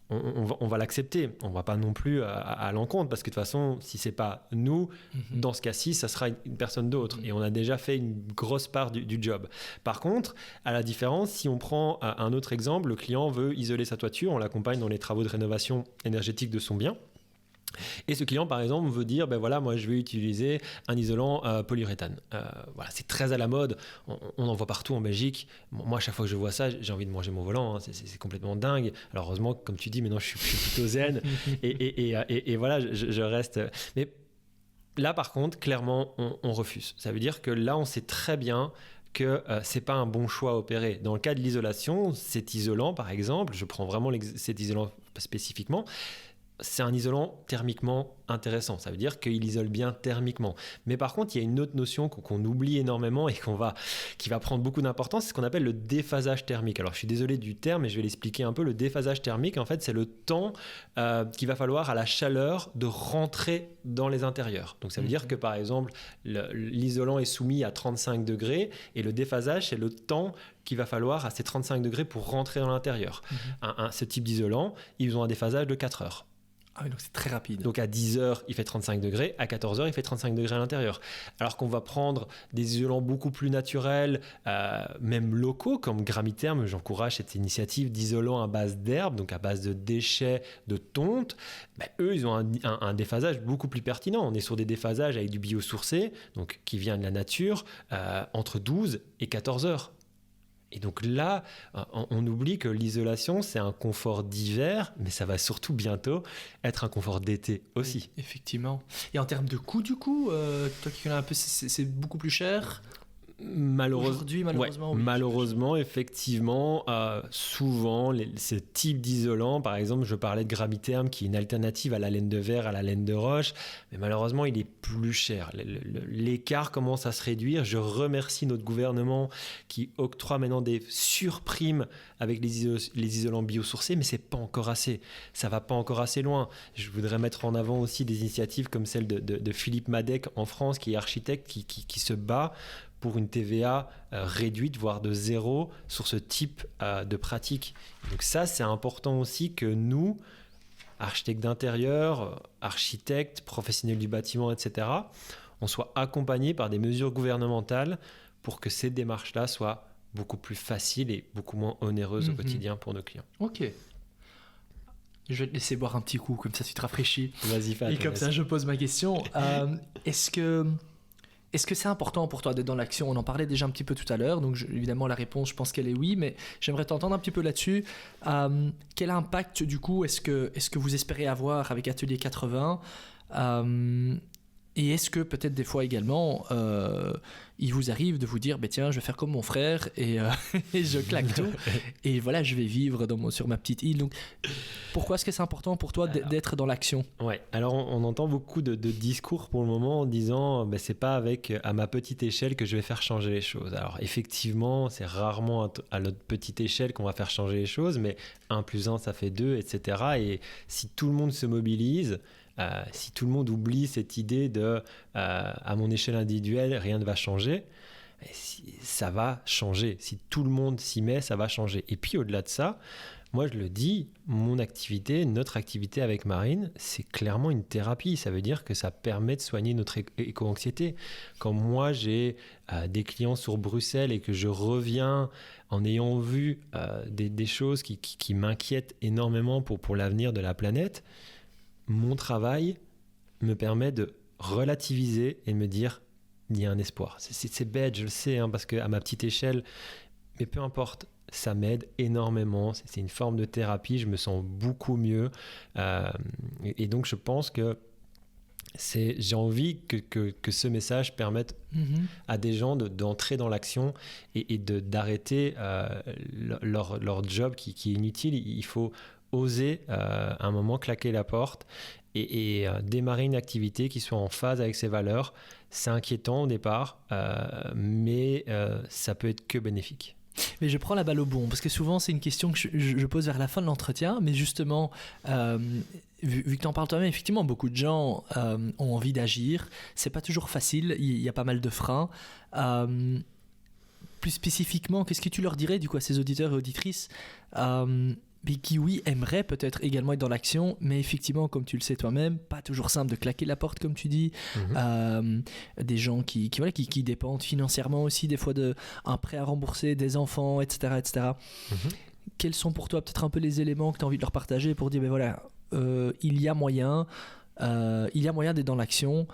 on va l'accepter. On ne va pas non plus à l'encontre, parce que de toute façon, si ce n'est pas nous, dans ce cas-ci, ça sera une personne d'autre. Et on a déjà fait une grosse part du job. Par contre, à la différence, si on prend un autre exemple, le client veut isoler sa toiture, on l'accompagne dans les travaux de rénovation énergétique de son bien. Et ce client, par exemple, veut dire, moi, je vais utiliser un isolant polyuréthane. C'est très à la mode. On en voit partout en Belgique. Moi, à chaque fois que je vois ça, j'ai envie de manger mon volant. Hein. C'est complètement dingue. Alors, heureusement, comme tu dis, maintenant, je suis plutôt zen. et voilà, je reste... Mais là, par contre, clairement, on refuse. Ça veut dire que là, on sait très bien que ce n'est pas un bon choix à opérer. Dans le cas de l'isolation, cet isolant, par exemple, je prends vraiment cet isolant spécifiquement, c'est un isolant thermiquement intéressant. Ça veut dire qu'il isole bien thermiquement. Mais par contre, il y a une autre notion qu'on oublie énormément et qui va prendre beaucoup d'importance, c'est ce qu'on appelle le déphasage thermique. Alors, je suis désolé du terme, mais je vais l'expliquer un peu. Le déphasage thermique, en fait, c'est le temps qu'il va falloir à la chaleur de rentrer dans les intérieurs. Donc, ça veut dire que, par exemple, l'isolant est soumis à 35 degrés et le déphasage, c'est le temps qu'il va falloir à ces 35 degrés pour rentrer dans l'intérieur. Ce type d'isolant, ils ont un déphasage de 4 heures. Ah oui, donc c'est très rapide. Donc à 10 heures, il fait 35 degrés. À 14 heures, il fait 35 degrés à l'intérieur. Alors qu'on va prendre des isolants beaucoup plus naturels, même locaux, comme Gramitherm. J'encourage cette initiative d'isolants à base d'herbe, donc à base de déchets, de tonte. Eux, ils ont un déphasage beaucoup plus pertinent. On est sur des déphasages avec du biosourcé, donc qui vient de la nature, entre 12 et 14 heures. Et donc là, on oublie que l'isolation, c'est un confort d'hiver, mais ça va surtout bientôt être un confort d'été aussi. Oui, effectivement. Et en termes de coût, du coup, toi qui connais un peu, c'est beaucoup plus cher ? Malheureusement, effectivement, souvent, ce type d'isolant, par exemple, je parlais de Gramitherm, qui est une alternative à la laine de verre, à la laine de roche, mais malheureusement, il est plus cher. L'écart commence à se réduire. Je remercie notre gouvernement qui octroie maintenant des surprimes avec les isolants biosourcés, mais c'est pas encore assez. Ça va pas encore assez loin. Je voudrais mettre en avant aussi des initiatives comme celle de Philippe Madec en France, qui est architecte, qui se bat pour une TVA réduite, voire de 0 sur ce type de pratique. Donc ça, c'est important aussi que nous, architectes d'intérieur, architectes, professionnels du bâtiment, etc., on soit accompagnés par des mesures gouvernementales pour que ces démarches-là soient beaucoup plus faciles et beaucoup moins onéreuses au quotidien pour nos clients. Ok. Je vais te laisser boire un petit coup, comme ça tu te rafraîchis. Vas-y, Fat. Et comme ça, je pose ma question. Est-ce que c'est important pour toi d'être dans l'action ? On en parlait déjà un petit peu tout à l'heure, donc évidemment la réponse, je pense qu'elle est oui, mais j'aimerais t'entendre un petit peu là-dessus. Quel impact, du coup, est-ce que vous espérez avoir avec Atelier 80 ? Et est-ce que peut-être des fois également, il vous arrive de vous dire, tiens, je vais faire comme mon frère et je claque tout et voilà, je vais vivre sur ma petite île. Donc, pourquoi est-ce que c'est important pour toi d'être dans l'action ? Ouais. Alors, on entend beaucoup de discours pour le moment en disant, c'est pas à ma petite échelle que je vais faire changer les choses. Alors, effectivement, c'est rarement à notre petite échelle qu'on va faire changer les choses, mais 1 + 1, ça fait 2, etc. Et si tout le monde se mobilise, si tout le monde oublie cette idée de à mon échelle individuelle, rien ne va changer, ça va changer. Si tout le monde s'y met, ça va changer. Et puis au-delà de ça, moi je le dis, notre activité avec Marine, c'est clairement une thérapie. Ça veut dire que ça permet de soigner notre éco-anxiété. Quand moi j'ai des clients sur Bruxelles et que je reviens en ayant vu des choses qui m'inquiètent énormément pour l'avenir de la planète, mon travail me permet de relativiser et de me dire il y a un espoir. C'est bête, je le sais, parce qu'à ma petite échelle, mais peu importe, ça m'aide énormément. C'est une forme de thérapie, je me sens beaucoup mieux. Et donc, je pense que j'ai envie que ce message permette à des gens d'entrer dans l'action et d'arrêter leur job qui est inutile. Il faut oser à un moment claquer la porte et démarrer une activité qui soit en phase avec ses valeurs. C'est inquiétant au départ, mais ça peut être que bénéfique. Mais je prends la balle au bon, parce que souvent c'est une question que je pose vers la fin de l'entretien, mais justement, vu que tu en parles toi-même, effectivement, beaucoup de gens ont envie d'agir. C'est pas toujours facile, il y a pas mal de freins. Plus spécifiquement, qu'est-ce que tu leur dirais du coup à ces auditeurs et auditrices qui, oui, aimeraient peut-être également être dans l'action, mais effectivement, comme tu le sais toi-même, pas toujours simple de claquer la porte, comme tu dis. Des gens qui dépendent financièrement aussi, des fois d'un prêt à rembourser, des enfants, etc. etc. Quels sont pour toi peut-être un peu les éléments que tu as envie de leur partager pour dire, ben voilà, il y a moyen d'être dans l'action,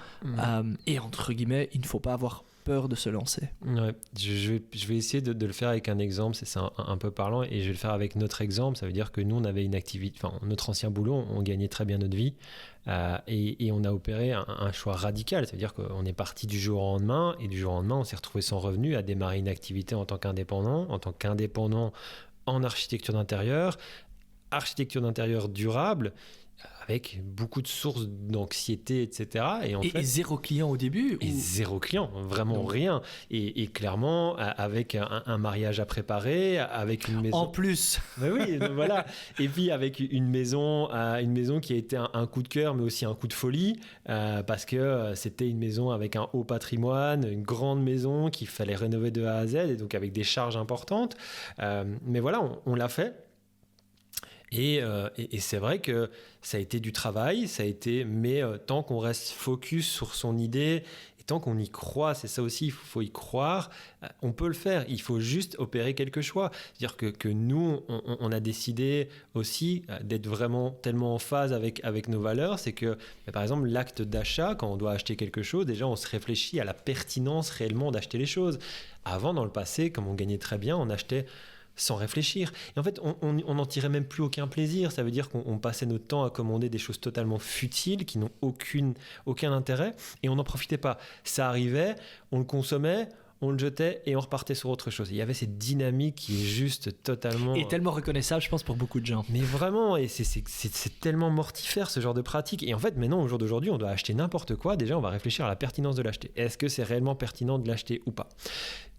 et entre guillemets, il ne faut pas avoir peur de se lancer. Ouais, je vais essayer de le faire avec un exemple, c'est un peu parlant, et je vais le faire avec notre exemple. Ça veut dire que nous, on avait une activité, enfin, notre ancien boulot, on gagnait très bien notre vie, et on a opéré un choix radical. Ça veut dire qu'on est parti du jour au lendemain, et du jour au lendemain, on s'est retrouvé sans revenu à démarrer une activité en tant qu'indépendant en architecture d'intérieur durable, avec beaucoup de sources d'anxiété, etc. Et zéro client au début Zéro client, vraiment rien. Et clairement, avec un mariage à préparer, avec une maison... En plus. Oui, voilà. Et puis avec une maison qui a été un coup de cœur, mais aussi un coup de folie, parce que c'était une maison avec un haut patrimoine, une grande maison qu'il fallait rénover de A à Z, et donc avec des charges importantes. Mais voilà, on l'a fait. Et c'est vrai que ça a été du travail, mais tant qu'on reste focus sur son idée et tant qu'on y croit, c'est ça aussi, il faut y croire, on peut le faire. Il faut juste opérer quelques choix. C'est-à-dire que nous, on a décidé aussi d'être vraiment tellement en phase avec nos valeurs. C'est que, par exemple, l'acte d'achat, quand on doit acheter quelque chose, déjà on se réfléchit à la pertinence réellement d'acheter les choses. Avant, dans le passé, comme on gagnait très bien, on achetait sans réfléchir. Et en fait, on n'en tirait même plus aucun plaisir. Ça veut dire qu'on passait notre temps à commander des choses totalement futiles, qui n'ont aucun intérêt, et on n'en profitait pas. Ça arrivait, on le consommait, on le jetait et on repartait sur autre chose. Il y avait cette dynamique qui est juste totalement... Et tellement reconnaissable, je pense, pour beaucoup de gens. Mais vraiment, et c'est tellement mortifère, ce genre de pratique. Et en fait, maintenant, au jour d'aujourd'hui, on doit acheter n'importe quoi. Déjà, on va réfléchir à la pertinence de l'acheter. Est-ce que c'est réellement pertinent de l'acheter ou pas ?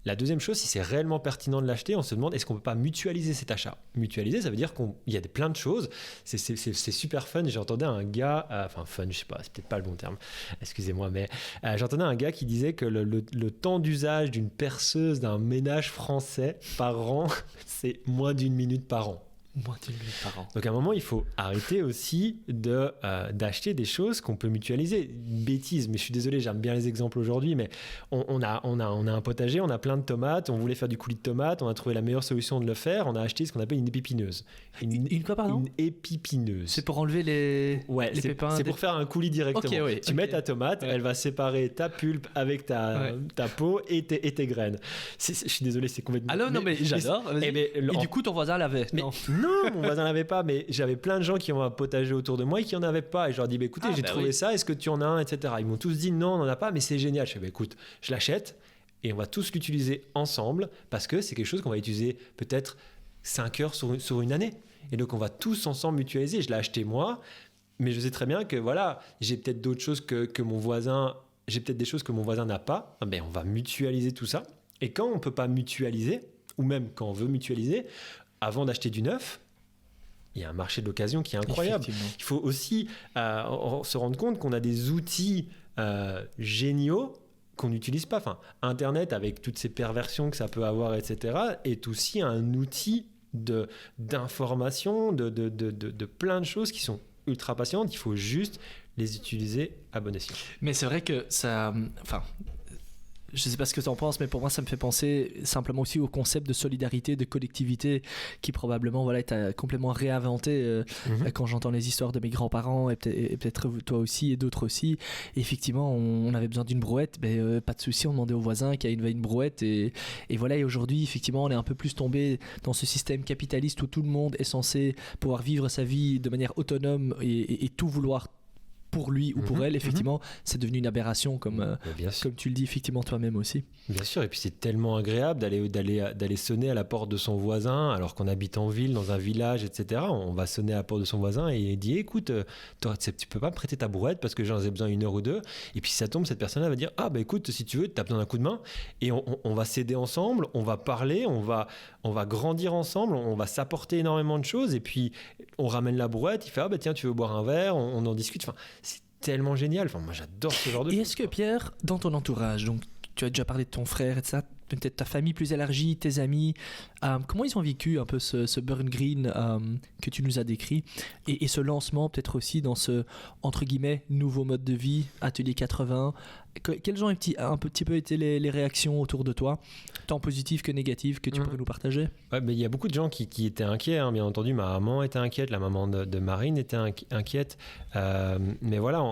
La deuxième chose, si c'est réellement pertinent de l'acheter, on se demande est-ce qu'on ne peut pas mutualiser cet achat. Mutualiser, ça veut dire qu'il y a plein de choses. C'est super fun. J'entendais un gars, fun, je sais pas, c'est peut-être pas le bon terme, excusez-moi, mais j'entendais un gars qui disait que le temps d'usage d'une perceuse d'un ménage français par an, c'est moins d'1 minute par an. Moins d'1 minute par an. Donc à un moment, il faut arrêter aussi d'acheter des choses qu'on peut mutualiser. Bêtise, mais je suis désolé, j'aime bien les exemples aujourd'hui, mais on a un potager, on a plein de tomates, on voulait faire du coulis de tomates, on a trouvé la meilleure solution de le faire, on a acheté ce qu'on appelle une épipineuse. Une quoi, pardon ? Une épipineuse. C'est pour enlever les pépins. C'est pour faire un coulis directement. Okay, oui, tu mets ta tomate, elle va séparer ta pulpe avec ta peau et tes graines. Je suis désolé, c'est complètement... Ah non, mais j'adore. Et du coup, ton voisin l'avait. Non, mon voisin l'avait pas, mais j'avais plein de gens qui ont un potager autour de moi et qui en avaient pas. Et je leur dis, écoutez, j'ai trouvé ça, est-ce que tu en as un, etc. Ils m'ont tous dit, non, on n'en a pas, mais c'est génial. Je dis, écoute, je l'achète et on va tous l'utiliser ensemble parce que c'est quelque chose qu'on va utiliser peut-être 5 heures sur une année. Et donc, on va tous ensemble mutualiser. Je l'ai acheté moi, mais je sais très bien que voilà, j'ai peut-être d'autres choses que mon voisin, j'ai peut-être des choses que mon voisin n'a pas. Ben, on va mutualiser tout ça. Et quand on ne peut pas mutualiser, ou même quand on veut mutualiser, avant d'acheter du neuf, il y a un marché de l'occasion qui est incroyable. Il faut aussi se rendre compte qu'on a des outils géniaux qu'on n'utilise pas. Enfin, Internet, avec toutes ces perversions que ça peut avoir, etc., est aussi un outil d'information, de plein de choses qui sont ultra passionnantes. Il faut juste les utiliser à bon escient. Mais c'est vrai que ça... je sais pas ce que tu en penses, mais pour moi ça me fait penser simplement aussi au concept de solidarité, de collectivité qui probablement voilà est complètement réinventé quand j'entends les histoires de mes grands-parents et peut-être toi aussi et d'autres aussi. Et effectivement on avait besoin d'une brouette, pas de souci, on demandait au voisin qui a une brouette et voilà. Et aujourd'hui effectivement on est un peu plus tombé dans ce système capitaliste où tout le monde est censé pouvoir vivre sa vie de manière autonome et tout vouloir pour lui ou pour elle. Effectivement c'est devenu une aberration comme tu le dis effectivement toi-même aussi. Bien sûr, et puis c'est tellement agréable d'aller sonner à la porte de son voisin alors qu'on habite en ville, dans un village, etc. On va sonner à la porte de son voisin et il dit écoute, tu peux pas me prêter ta brouette parce que j'en ai besoin 1 heure ou 2. Et puis si ça tombe, cette personne-là va dire écoute, si tu veux, tu as besoin d'un coup de main et on va s'aider ensemble, on va parler, on va grandir ensemble, on va s'apporter énormément de choses et puis on ramène la brouette, il fait tiens, tu veux boire un verre, on en discute. Enfin, c'est tellement génial. Enfin, moi j'adore ce genre de choses. Et est-ce que Pierre, dans ton entourage, donc tu as déjà parlé de ton frère et de ça, peut-être ta famille plus élargie, tes amis, comment ils ont vécu un peu ce Burn Green que tu nous as décrit et ce lancement peut-être aussi dans ce entre guillemets nouveau mode de vie, Atelier 80? Quelles ont un petit peu été les réactions autour de toi, tant positives que négatives, que tu pourrais nous partager? Il y a beaucoup de gens qui étaient inquiets, bien entendu. Ma maman était inquiète, la maman de Marine était inquiète. Mais voilà,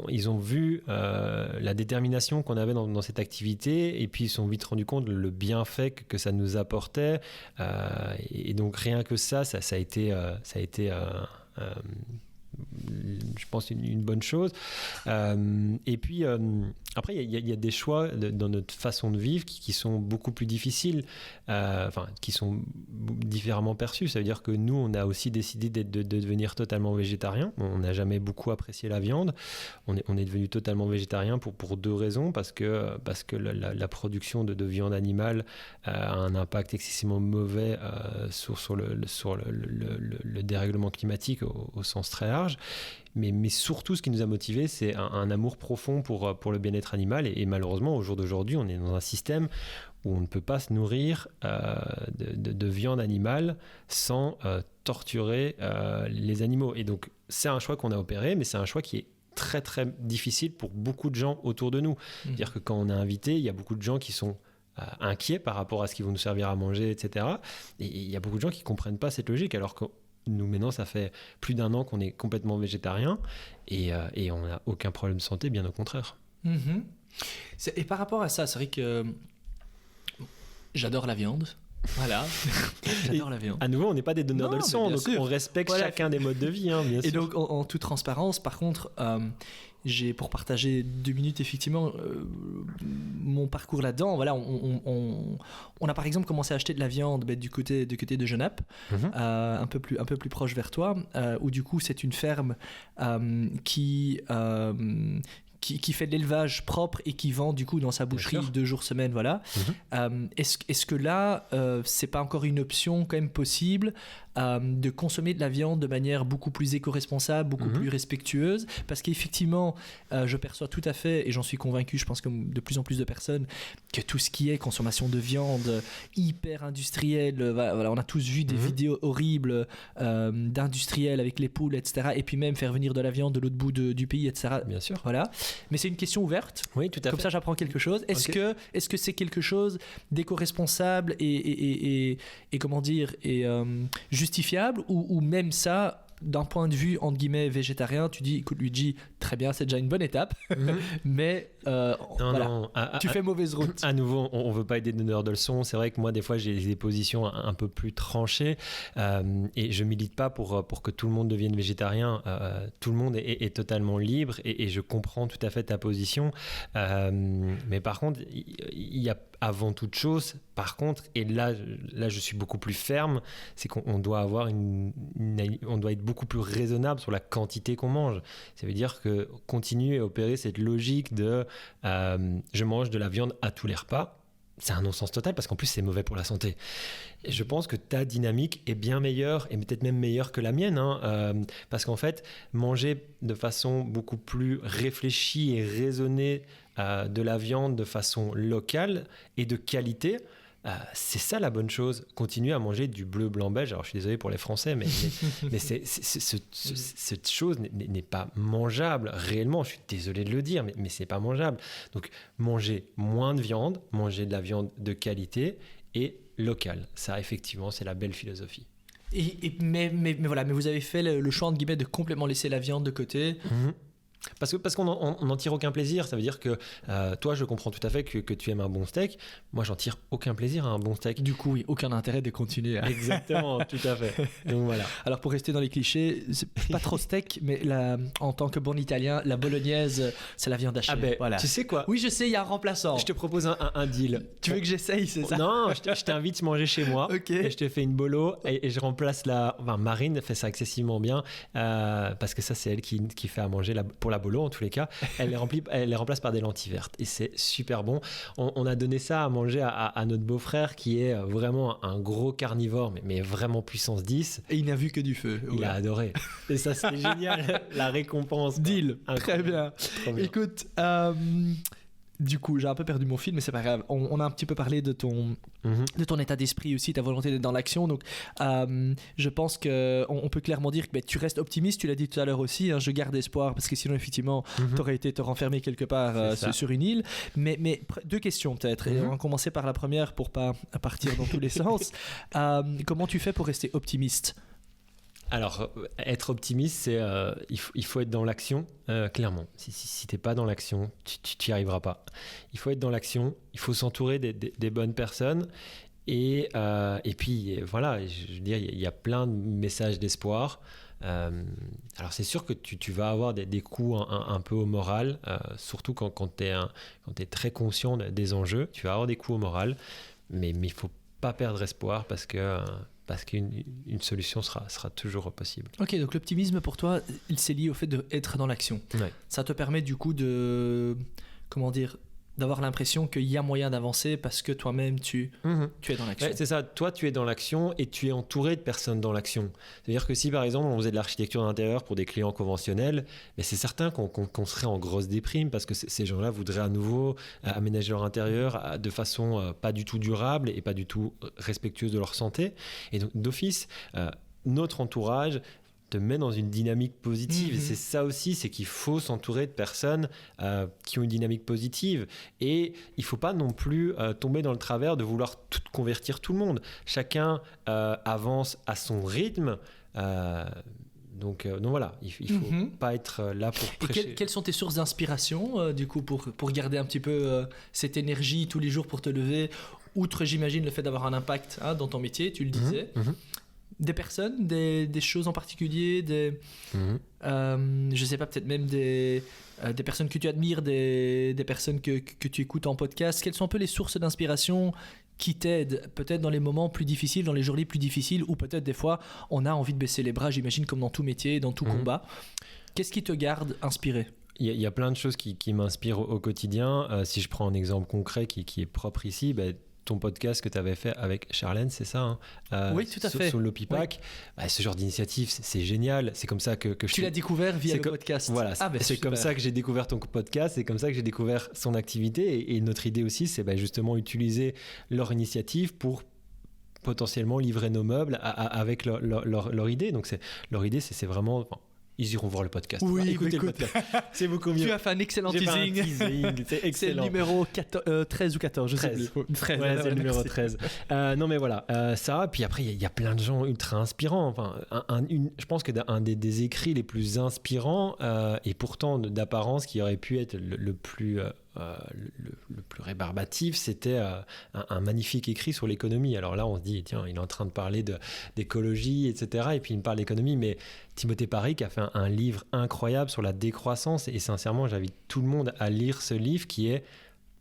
ils ont vu la détermination qu'on avait dans cette activité et puis ils se sont vite rendu compte le bienfait que ça nous apportait. Et donc rien que ça a été je pense une bonne chose. Et puis après il y a des choix dans notre façon de vivre qui sont beaucoup plus difficiles, qui sont différemment perçus. Ça veut dire que nous on a aussi décidé de devenir totalement végétarien. On n'a jamais beaucoup apprécié la viande. On est devenu totalement végétarien pour 2 raisons, parce que la production de viande animale a un impact excessivement mauvais sur le dérèglement climatique au sens très large. Mais surtout, ce qui nous a motivés, c'est un amour profond pour le bien-être animal. Et malheureusement, au jour d'aujourd'hui, on est dans un système où on ne peut pas se nourrir de viande animale sans torturer les animaux. Et donc, c'est un choix qu'on a opéré, mais c'est un choix qui est très, très difficile pour beaucoup de gens autour de nous. C'est-à-dire que quand on est invité, il y a beaucoup de gens qui sont inquiets par rapport à ce qu'ils vont nous servir à manger, etc. Et il y a beaucoup de gens qui ne comprennent pas cette logique, alors que nous, maintenant, ça fait plus d'1 an qu'on est complètement végétarien et on n'a aucun problème de santé, bien au contraire. Et par rapport à ça, c'est vrai que j'adore la viande. Voilà, j'adore la viande. À nouveau, on n'est pas des donneurs de leçons, donc on respecte chacun des modes de vie, bien sûr. Et donc, en toute transparence, par contre, j'ai, pour partager 2 minutes, effectivement, mon parcours là-dedans. Voilà, on a par exemple commencé à acheter de la viande du côté de Genappe, un peu plus proche vers toi, où du coup, c'est une ferme qui fait de l'élevage propre et qui vend du coup dans sa boucherie 2 jours semaine, voilà. Est-ce que là, c'est pas encore une option quand même possible de consommer de la viande de manière beaucoup plus éco-responsable, beaucoup plus respectueuse? Parce qu'effectivement, je perçois tout à fait, et j'en suis convaincu, je pense que de plus en plus de personnes, que tout ce qui est consommation de viande hyper industrielle, voilà, on a tous vu des vidéos horribles d'industriels avec les poules, etc. Et puis même faire venir de la viande de l'autre bout du pays, etc. Bien sûr. Voilà. Mais c'est une question ouverte. Oui, tout à fait. Comme ça, j'apprends quelque chose. Est-ce que c'est quelque chose d'éco-responsable et comment dire, et justifiable, ou même ça, d'un point de vue entre guillemets végétarien, tu dis écoute Luigi, très bien, c'est déjà une bonne étape, mais tu fais mauvaise route. À nouveau, on veut pas être des donneurs de leçons. C'est vrai que moi des fois j'ai des positions un peu plus tranchées et je milite pas pour que tout le monde devienne végétarien. Tout le monde est totalement libre et je comprends tout à fait ta position, mais par contre il y a avant toute chose, par contre, et là je suis beaucoup plus ferme, c'est qu'on doit avoir on doit être beaucoup plus raisonnable sur la quantité qu'on mange. Ça veut dire que continuer à opérer cette logique de je mange de la viande à tous les repas, c'est un non-sens total, parce qu'en plus c'est mauvais pour la santé. Et je pense que ta dynamique est bien meilleure, et peut-être même meilleure que la mienne, parce qu'en fait, manger de façon beaucoup plus réfléchie et raisonnée de la viande de façon locale et de qualité c'est ça la bonne chose. Continuer à manger du bleu, blanc, beige. Alors je suis désolé pour les Français, mais cette chose n'est pas mangeable réellement. Je suis désolé de le dire, mais c'est pas mangeable. Donc manger moins de viande, manger de la viande de qualité et locale. Ça, effectivement, c'est la belle philosophie. Mais voilà, mais vous avez fait le choix entre guillemets de complètement laisser la viande de côté. Parce qu'on n'en tire aucun plaisir. Ça veut dire que toi, je comprends tout à fait que tu aimes un bon steak. Moi, j'en tire aucun plaisir à un bon steak. Du coup, oui, aucun intérêt de continuer. Exactement, tout à fait. Donc voilà. Alors pour rester dans les clichés, c'est pas trop steak, mais en tant que bon Italien, la bolognaise, c'est la viande hachée. Ah ben, voilà. Tu sais quoi ? Oui, je sais, il y a un remplaçant. Je te propose un deal. Tu veux que j'essaye, c'est ça ? Non, je t'invite à manger chez moi. Ok. Et je te fais une bolo et je remplace Marine fait ça excessivement bien parce que ça, c'est elle qui fait à manger pour la bolo en tous les cas. Elle les remplace par des lentilles vertes et c'est super bon. On a donné ça à manger à notre beau-frère qui est vraiment un gros carnivore mais vraiment puissance 10. Et il n'a vu que du feu. Il a adoré. Et ça, c'était génial. La récompense. Deal. Très bien. Écoute, du coup, j'ai un peu perdu mon fil, mais c'est pas grave. On a un petit peu parlé de ton état d'esprit aussi, ta volonté d'être dans l'action. Donc, je pense qu'on peut clairement dire que tu restes optimiste. Tu l'as dit tout à l'heure aussi. Hein, je garde espoir parce que sinon, effectivement, tu aurais été te renfermer quelque part sur une île. Mais deux questions peut-être. Et on va commencer par la première pour pas partir dans tous les sens. Comment tu fais pour rester optimiste ? Alors, être optimiste, c'est il faut être dans l'action, clairement. Si tu n'es pas dans l'action, tu n'y arriveras pas. Il faut être dans l'action, il faut s'entourer des bonnes personnes. Et puis, voilà, je veux dire, il y a plein de messages d'espoir. Alors, c'est sûr que tu vas avoir des coups un peu au moral, surtout quand tu es très conscient des enjeux. Tu vas avoir des coups au moral, mais il ne faut pas perdre espoir parce qu'une solution sera toujours possible. Ok, donc l'optimisme pour toi, il s'est lié au fait d'être dans l'action. Ouais. Ça te permet du coup d'avoir l'impression qu'il y a moyen d'avancer parce que toi-même tu es dans l'action. Ouais, c'est ça, toi tu es dans l'action et tu es entouré de personnes dans l'action. C'est-à-dire que si par exemple on faisait de l'architecture d'intérieur pour des clients conventionnels, c'est certain qu'on serait en grosse déprime parce que ces gens-là voudraient à nouveau aménager leur intérieur de façon pas du tout durable et pas du tout respectueuse de leur santé. Et donc d'office, notre entourage te met dans une dynamique positive. Et c'est ça aussi, c'est qu'il faut s'entourer de personnes qui ont une dynamique positive. Et il ne faut pas non plus tomber dans le travers de vouloir convertir tout le monde. Chacun avance à son rythme. Donc voilà, il ne faut pas être là pour prêcher. Et quelles sont tes sources d'inspiration du coup pour garder un petit peu cette énergie tous les jours pour te lever, outre j'imagine le fait d'avoir un impact dans ton métier, tu le disais. Des personnes, des choses en particulier, je sais pas, peut-être même des personnes que tu admires, des personnes que tu écoutes en podcast. Quelles sont un peu les sources d'inspiration qui t'aident peut-être dans les moments plus difficiles, dans les journées plus difficiles, ou peut-être des fois on a envie de baisser les bras, j'imagine, comme dans tout métier, dans tout combat. Qu'est-ce qui te garde inspiré ? Il y a plein de choses qui m'inspirent au quotidien. Si je prends un exemple concret qui est propre ici, ton podcast que tu avais fait avec Charlène, c'est ça Oui, tout à fait. Sur l'Opipac. Oui. Ce genre d'initiative, c'est génial. C'est comme ça que tu l'as découvert via le podcast. Voilà, c'est comme ça que j'ai découvert ton podcast. C'est comme ça que j'ai découvert son activité. Et notre idée aussi, c'est justement utiliser leur initiative pour potentiellement livrer nos meubles avec leur idée. Donc leur idée, c'est vraiment... Ils iront voir le podcast. Oui, écoutez le podcast. C'est beaucoup mieux. Tu as fait un excellent teasing. C'est excellent. C'est le numéro 13 ou 14, je 13. Sais plus. 13. Ouais, c'est le numéro 13. Non, mais voilà, ça. Puis après, il y a plein de gens ultra inspirants. Enfin, je pense que un des écrits les plus inspirants et pourtant d'apparence qui aurait pu être le plus rébarbatif, c'était un magnifique écrit sur l'économie. Alors là, on se dit, tiens, il est en train de parler d'écologie, etc. Et puis il me parle d'économie, mais Timothée Parry a fait un livre incroyable sur la décroissance. Et sincèrement, j'invite tout le monde à lire ce livre qui est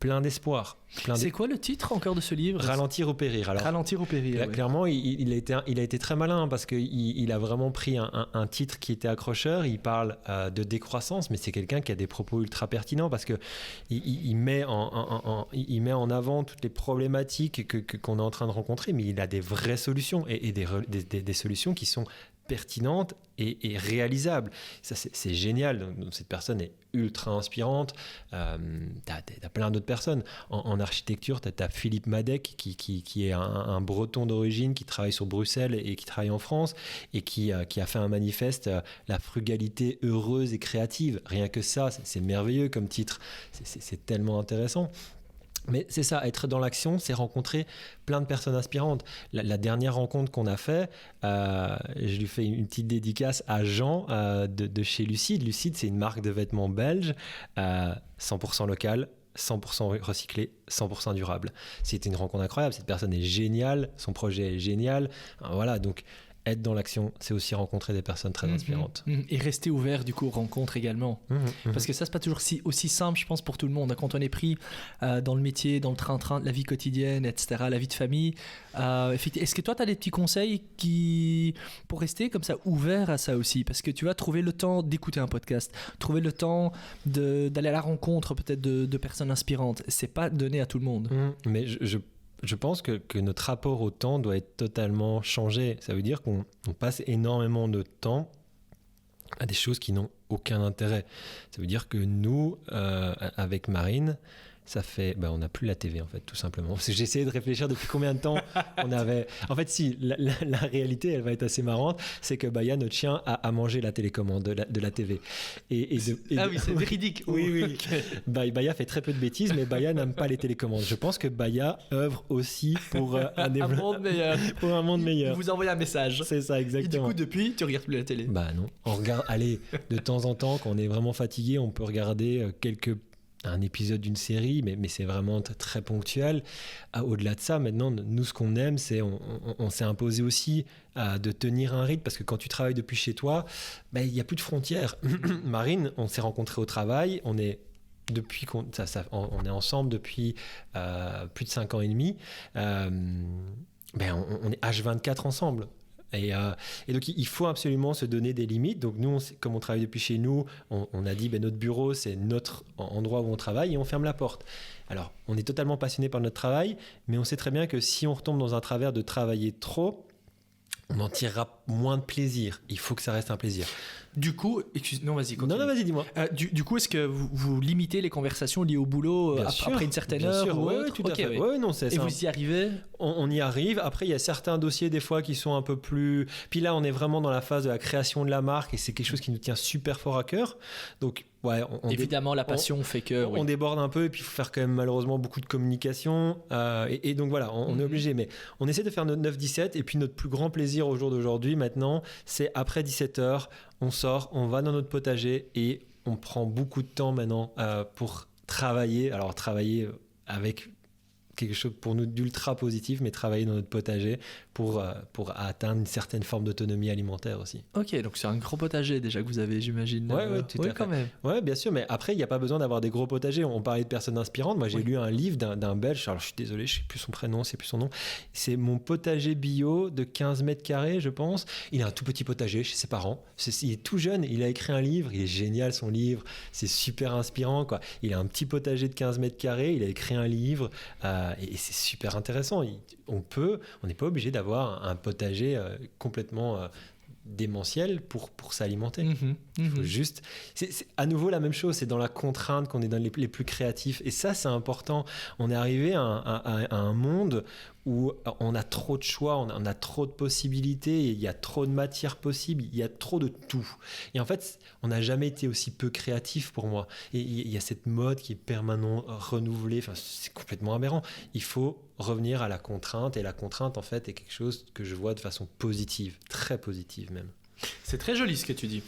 plein d'espoir. C'est quoi le titre encore de ce livre ? Ralentir ou périr. Alors, Ralentir ou périr. Là, clairement, il a été très malin parce qu'il a vraiment pris un titre qui était accrocheur. Il parle de décroissance, mais c'est quelqu'un qui a des propos ultra pertinents parce qu'il met en avant toutes les problématiques qu'on est en train de rencontrer, mais il a des vraies solutions et des solutions qui sont pertinente et réalisable. Ça, c'est génial. Donc, cette personne est ultra inspirante. T'as plein d'autres personnes. En architecture, t'as Philippe Madec, qui est un breton d'origine, qui travaille sur Bruxelles et qui travaille en France, et qui a fait un manifeste, la frugalité heureuse et créative. Rien que ça, c'est merveilleux comme titre. C'est tellement intéressant. Mais c'est ça, être dans l'action, c'est rencontrer plein de personnes inspirantes. La dernière rencontre qu'on a fait, je lui fais une petite dédicace à Jean de chez Lucide. Lucide, c'est une marque de vêtements belge, 100% local, 100% recyclé, 100% durable. C'était une rencontre incroyable. Cette personne est géniale, son projet est génial. Voilà, donc être dans l'action, c'est aussi rencontrer des personnes très inspirantes. Et rester ouvert, du coup, aux rencontres également. Parce que ça, c'est pas toujours aussi simple, je pense, pour tout le monde. Quand on est pris dans le métier, dans le train-train, la vie quotidienne, etc., la vie de famille. Est-ce que toi, tu as des petits conseils pour rester comme ça ouvert à ça aussi? Parce que tu vas trouver le temps d'écouter un podcast, trouver le temps d'aller à la rencontre peut-être de personnes inspirantes. C'est pas donné à tout le monde. Mais je pense que notre rapport au temps doit être totalement changé. Ça veut dire qu'on passe énormément de temps à des choses qui n'ont aucun intérêt. Ça veut dire que nous, avec Marine, ça fait... on n'a plus la TV, en fait, tout simplement. Parce que j'ai essayé de réfléchir depuis combien de temps on avait... En fait, si, la réalité, elle va être assez marrante, c'est que Baya, notre chien, a mangé la télécommande de la TV. Oui, c'est véridique. Oui. Baya fait très peu de bêtises, mais Baya n'aime pas les télécommandes. Je pense que Baya œuvre aussi pour un monde meilleur. Pour un monde meilleur. Vous envoyez un message. C'est ça, exactement. Et du coup, depuis, tu regardes plus la télé? Non. On regarde... Allez, de temps en temps, quand on est vraiment fatigué, on peut regarder un épisode d'une série, mais c'est vraiment très ponctuel. Au-delà de ça, maintenant, nous, ce qu'on aime, c'est on s'est imposé aussi de tenir un rythme, parce que quand tu travailles depuis chez toi, il n'y a plus de frontières. Marine, on s'est rencontrés au travail, on est ensemble depuis plus de 5 ans et demi. On est H24 ensemble. Et donc, il faut absolument se donner des limites. Donc, nous, comme on travaille depuis chez nous, on a dit notre bureau, c'est notre endroit où on travaille et on ferme la porte. Alors, on est totalement passionné par notre travail, mais on sait très bien que si on retombe dans un travers de travailler trop, on en tirera moins de plaisir. Il faut que ça reste un plaisir. Du coup, non, vas-y, continue. Non, vas-y, dis-moi. Du coup, est-ce que vous limitez les conversations liées au boulot après une certaine heure? Bien sûr, oui, tout à fait. Ouais, non, c'est et ça. Vous y arrivez? On y arrive. Après, il y a certains dossiers, des fois, qui sont un peu plus... Puis là, on est vraiment dans la phase de la création de la marque et c'est quelque chose qui nous tient super fort à cœur. Donc, évidemment, la passion fait que... On déborde un peu et puis il faut faire quand même malheureusement beaucoup de communication. Et donc, voilà, on est obligé. Mais on essaie de faire notre 9-17 et puis notre plus grand plaisir au jour d'aujourd'hui, maintenant, c'est après 17h, on sort, on va dans notre potager et on prend beaucoup de temps maintenant pour travailler. Alors, travailler avec quelque chose pour nous d'ultra positif, mais travailler dans notre potager pour atteindre une certaine forme d'autonomie alimentaire aussi. Ok, donc c'est un gros potager déjà que vous avez, j'imagine. Oui, tout à fait. Quand même. Oui, bien sûr, mais après, il n'y a pas besoin d'avoir des gros potagers. On parlait de personnes inspirantes. Moi, j'ai lu un livre d'un Belge, alors je suis désolé, je ne sais plus son prénom, c'est plus son nom. C'est Mon potager bio de 15 mètres carrés, je pense. Il a un tout petit potager chez ses parents. Il est tout jeune, il a écrit un livre, il est génial son livre, c'est super inspirant, quoi. Il a un petit potager de 15 mètres carrés, il a écrit un livre et c'est super intéressant. On n'est pas obligé d'avoir un potager complètement démentiel pour s'alimenter. Faut juste, c'est à nouveau la même chose, c'est dans la contrainte qu'on est dans les plus créatifs. Et ça, c'est important. On est arrivé à un monde où on a trop de choix, on a trop de possibilités, il y a trop de matières possibles, il y a trop de tout. Et en fait, on n'a jamais été aussi peu créatif pour moi. Et il y a cette mode qui est permanent, renouvelée, enfin, c'est complètement aberrant. Il faut revenir à la contrainte, et la contrainte, en fait, est quelque chose que je vois de façon positive, très positive même. C'est très joli ce que tu dis.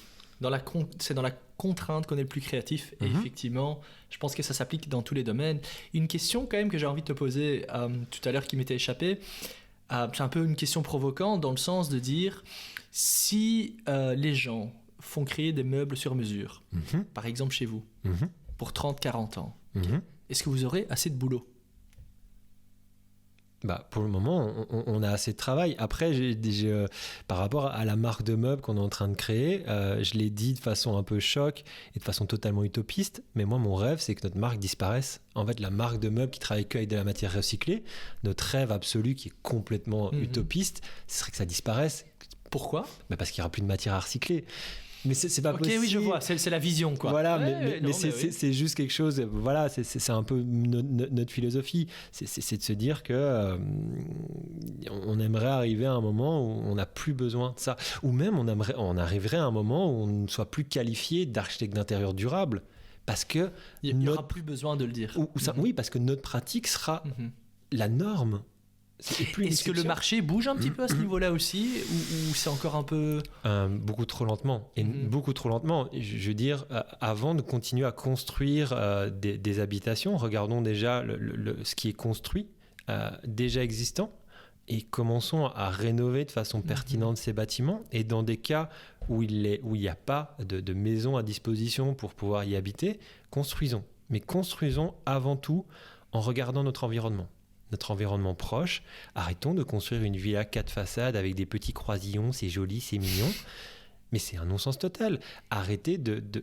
C'est dans la contrainte qu'on est le plus créatif. Et effectivement, je pense que ça s'applique dans tous les domaines. Une question quand même que j'ai envie de te poser tout à l'heure qui m'était échappée, c'est un peu une question provocante dans le sens de dire si les gens font créer des meubles sur mesure, par exemple chez vous, pour 30-40 ans, est-ce que vous aurez assez de boulot ? Pour le moment, on a assez de travail. Après, par rapport à la marque de meubles qu'on est en train de créer, je l'ai dit de façon un peu choc et de façon totalement utopiste, mais moi, mon rêve, c'est que notre marque disparaisse. En fait, la marque de meubles qui travaille qu'avec de la matière recyclée, notre rêve absolu qui est complètement utopiste, ce serait que ça disparaisse. Pourquoi ? Parce qu'il n'y aura plus de matière à recycler. Mais c'est pas possible. Ok, oui, je vois, c'est la vision, quoi. Voilà, mais c'est juste quelque chose, voilà, c'est un peu notre philosophie, c'est de se dire que on aimerait arriver à un moment où on n'a plus besoin de ça, ou même on arriverait à un moment où on ne soit plus qualifié d'architecte d'intérieur durable, parce que il n'y aura plus besoin de le dire. Oui, parce que notre pratique sera la norme. Est-ce que le marché bouge un petit peu à ce niveau-là aussi, ou c'est encore un peu... Beaucoup trop lentement. Et beaucoup trop lentement. Je veux dire, avant de continuer à construire des habitations, regardons déjà ce qui est construit, déjà existant, et commençons à rénover de façon pertinente ces bâtiments. Et dans des cas où il n'y a pas de maison à disposition pour pouvoir y habiter, construisons. Mais construisons avant tout en regardant notre environnement proche. Arrêtons de construire une villa 4 façades avec des petits croisillons, c'est joli, c'est mignon. Mais c'est un non-sens total.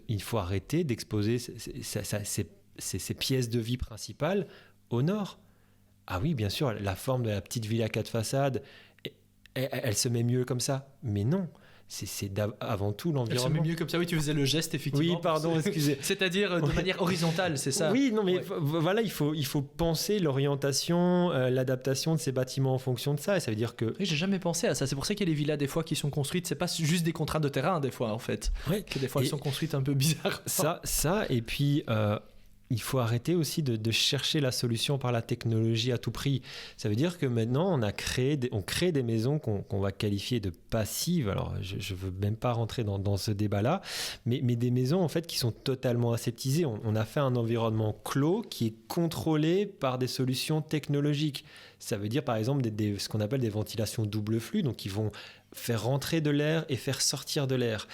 Il faut arrêter d'exposer ces pièces de vie principales au nord. Ah oui, bien sûr, la forme de la petite villa 4 façades, elle se met mieux comme ça. Mais non, c'est avant tout l'environnement. Elle se met mieux comme ça, oui, tu faisais le geste, effectivement. Oui, pardon, excusez. C'est-à-dire de manière horizontale, c'est ça? Oui, non, mais voilà, il faut penser l'orientation, l'adaptation de ces bâtiments en fonction de ça. Et ça veut dire que... Oui, j'ai jamais pensé à ça. C'est pour ça qu'il y a les villas, des fois, qui sont construites. C'est pas juste des contraintes de terrain, des fois, en fait. Oui. Que des fois, elles sont construites un peu bizarres. Ça, et puis... il faut arrêter aussi de chercher la solution par la technologie à tout prix. Ça veut dire que maintenant, on crée des maisons qu'on va qualifier de passives. Alors, je ne veux même pas rentrer dans ce débat-là, mais des maisons en fait, qui sont totalement aseptisées. On a fait un environnement clos qui est contrôlé par des solutions technologiques. Ça veut dire par exemple ce qu'on appelle des ventilations double flux, donc ils vont faire rentrer de l'air et faire sortir de l'air.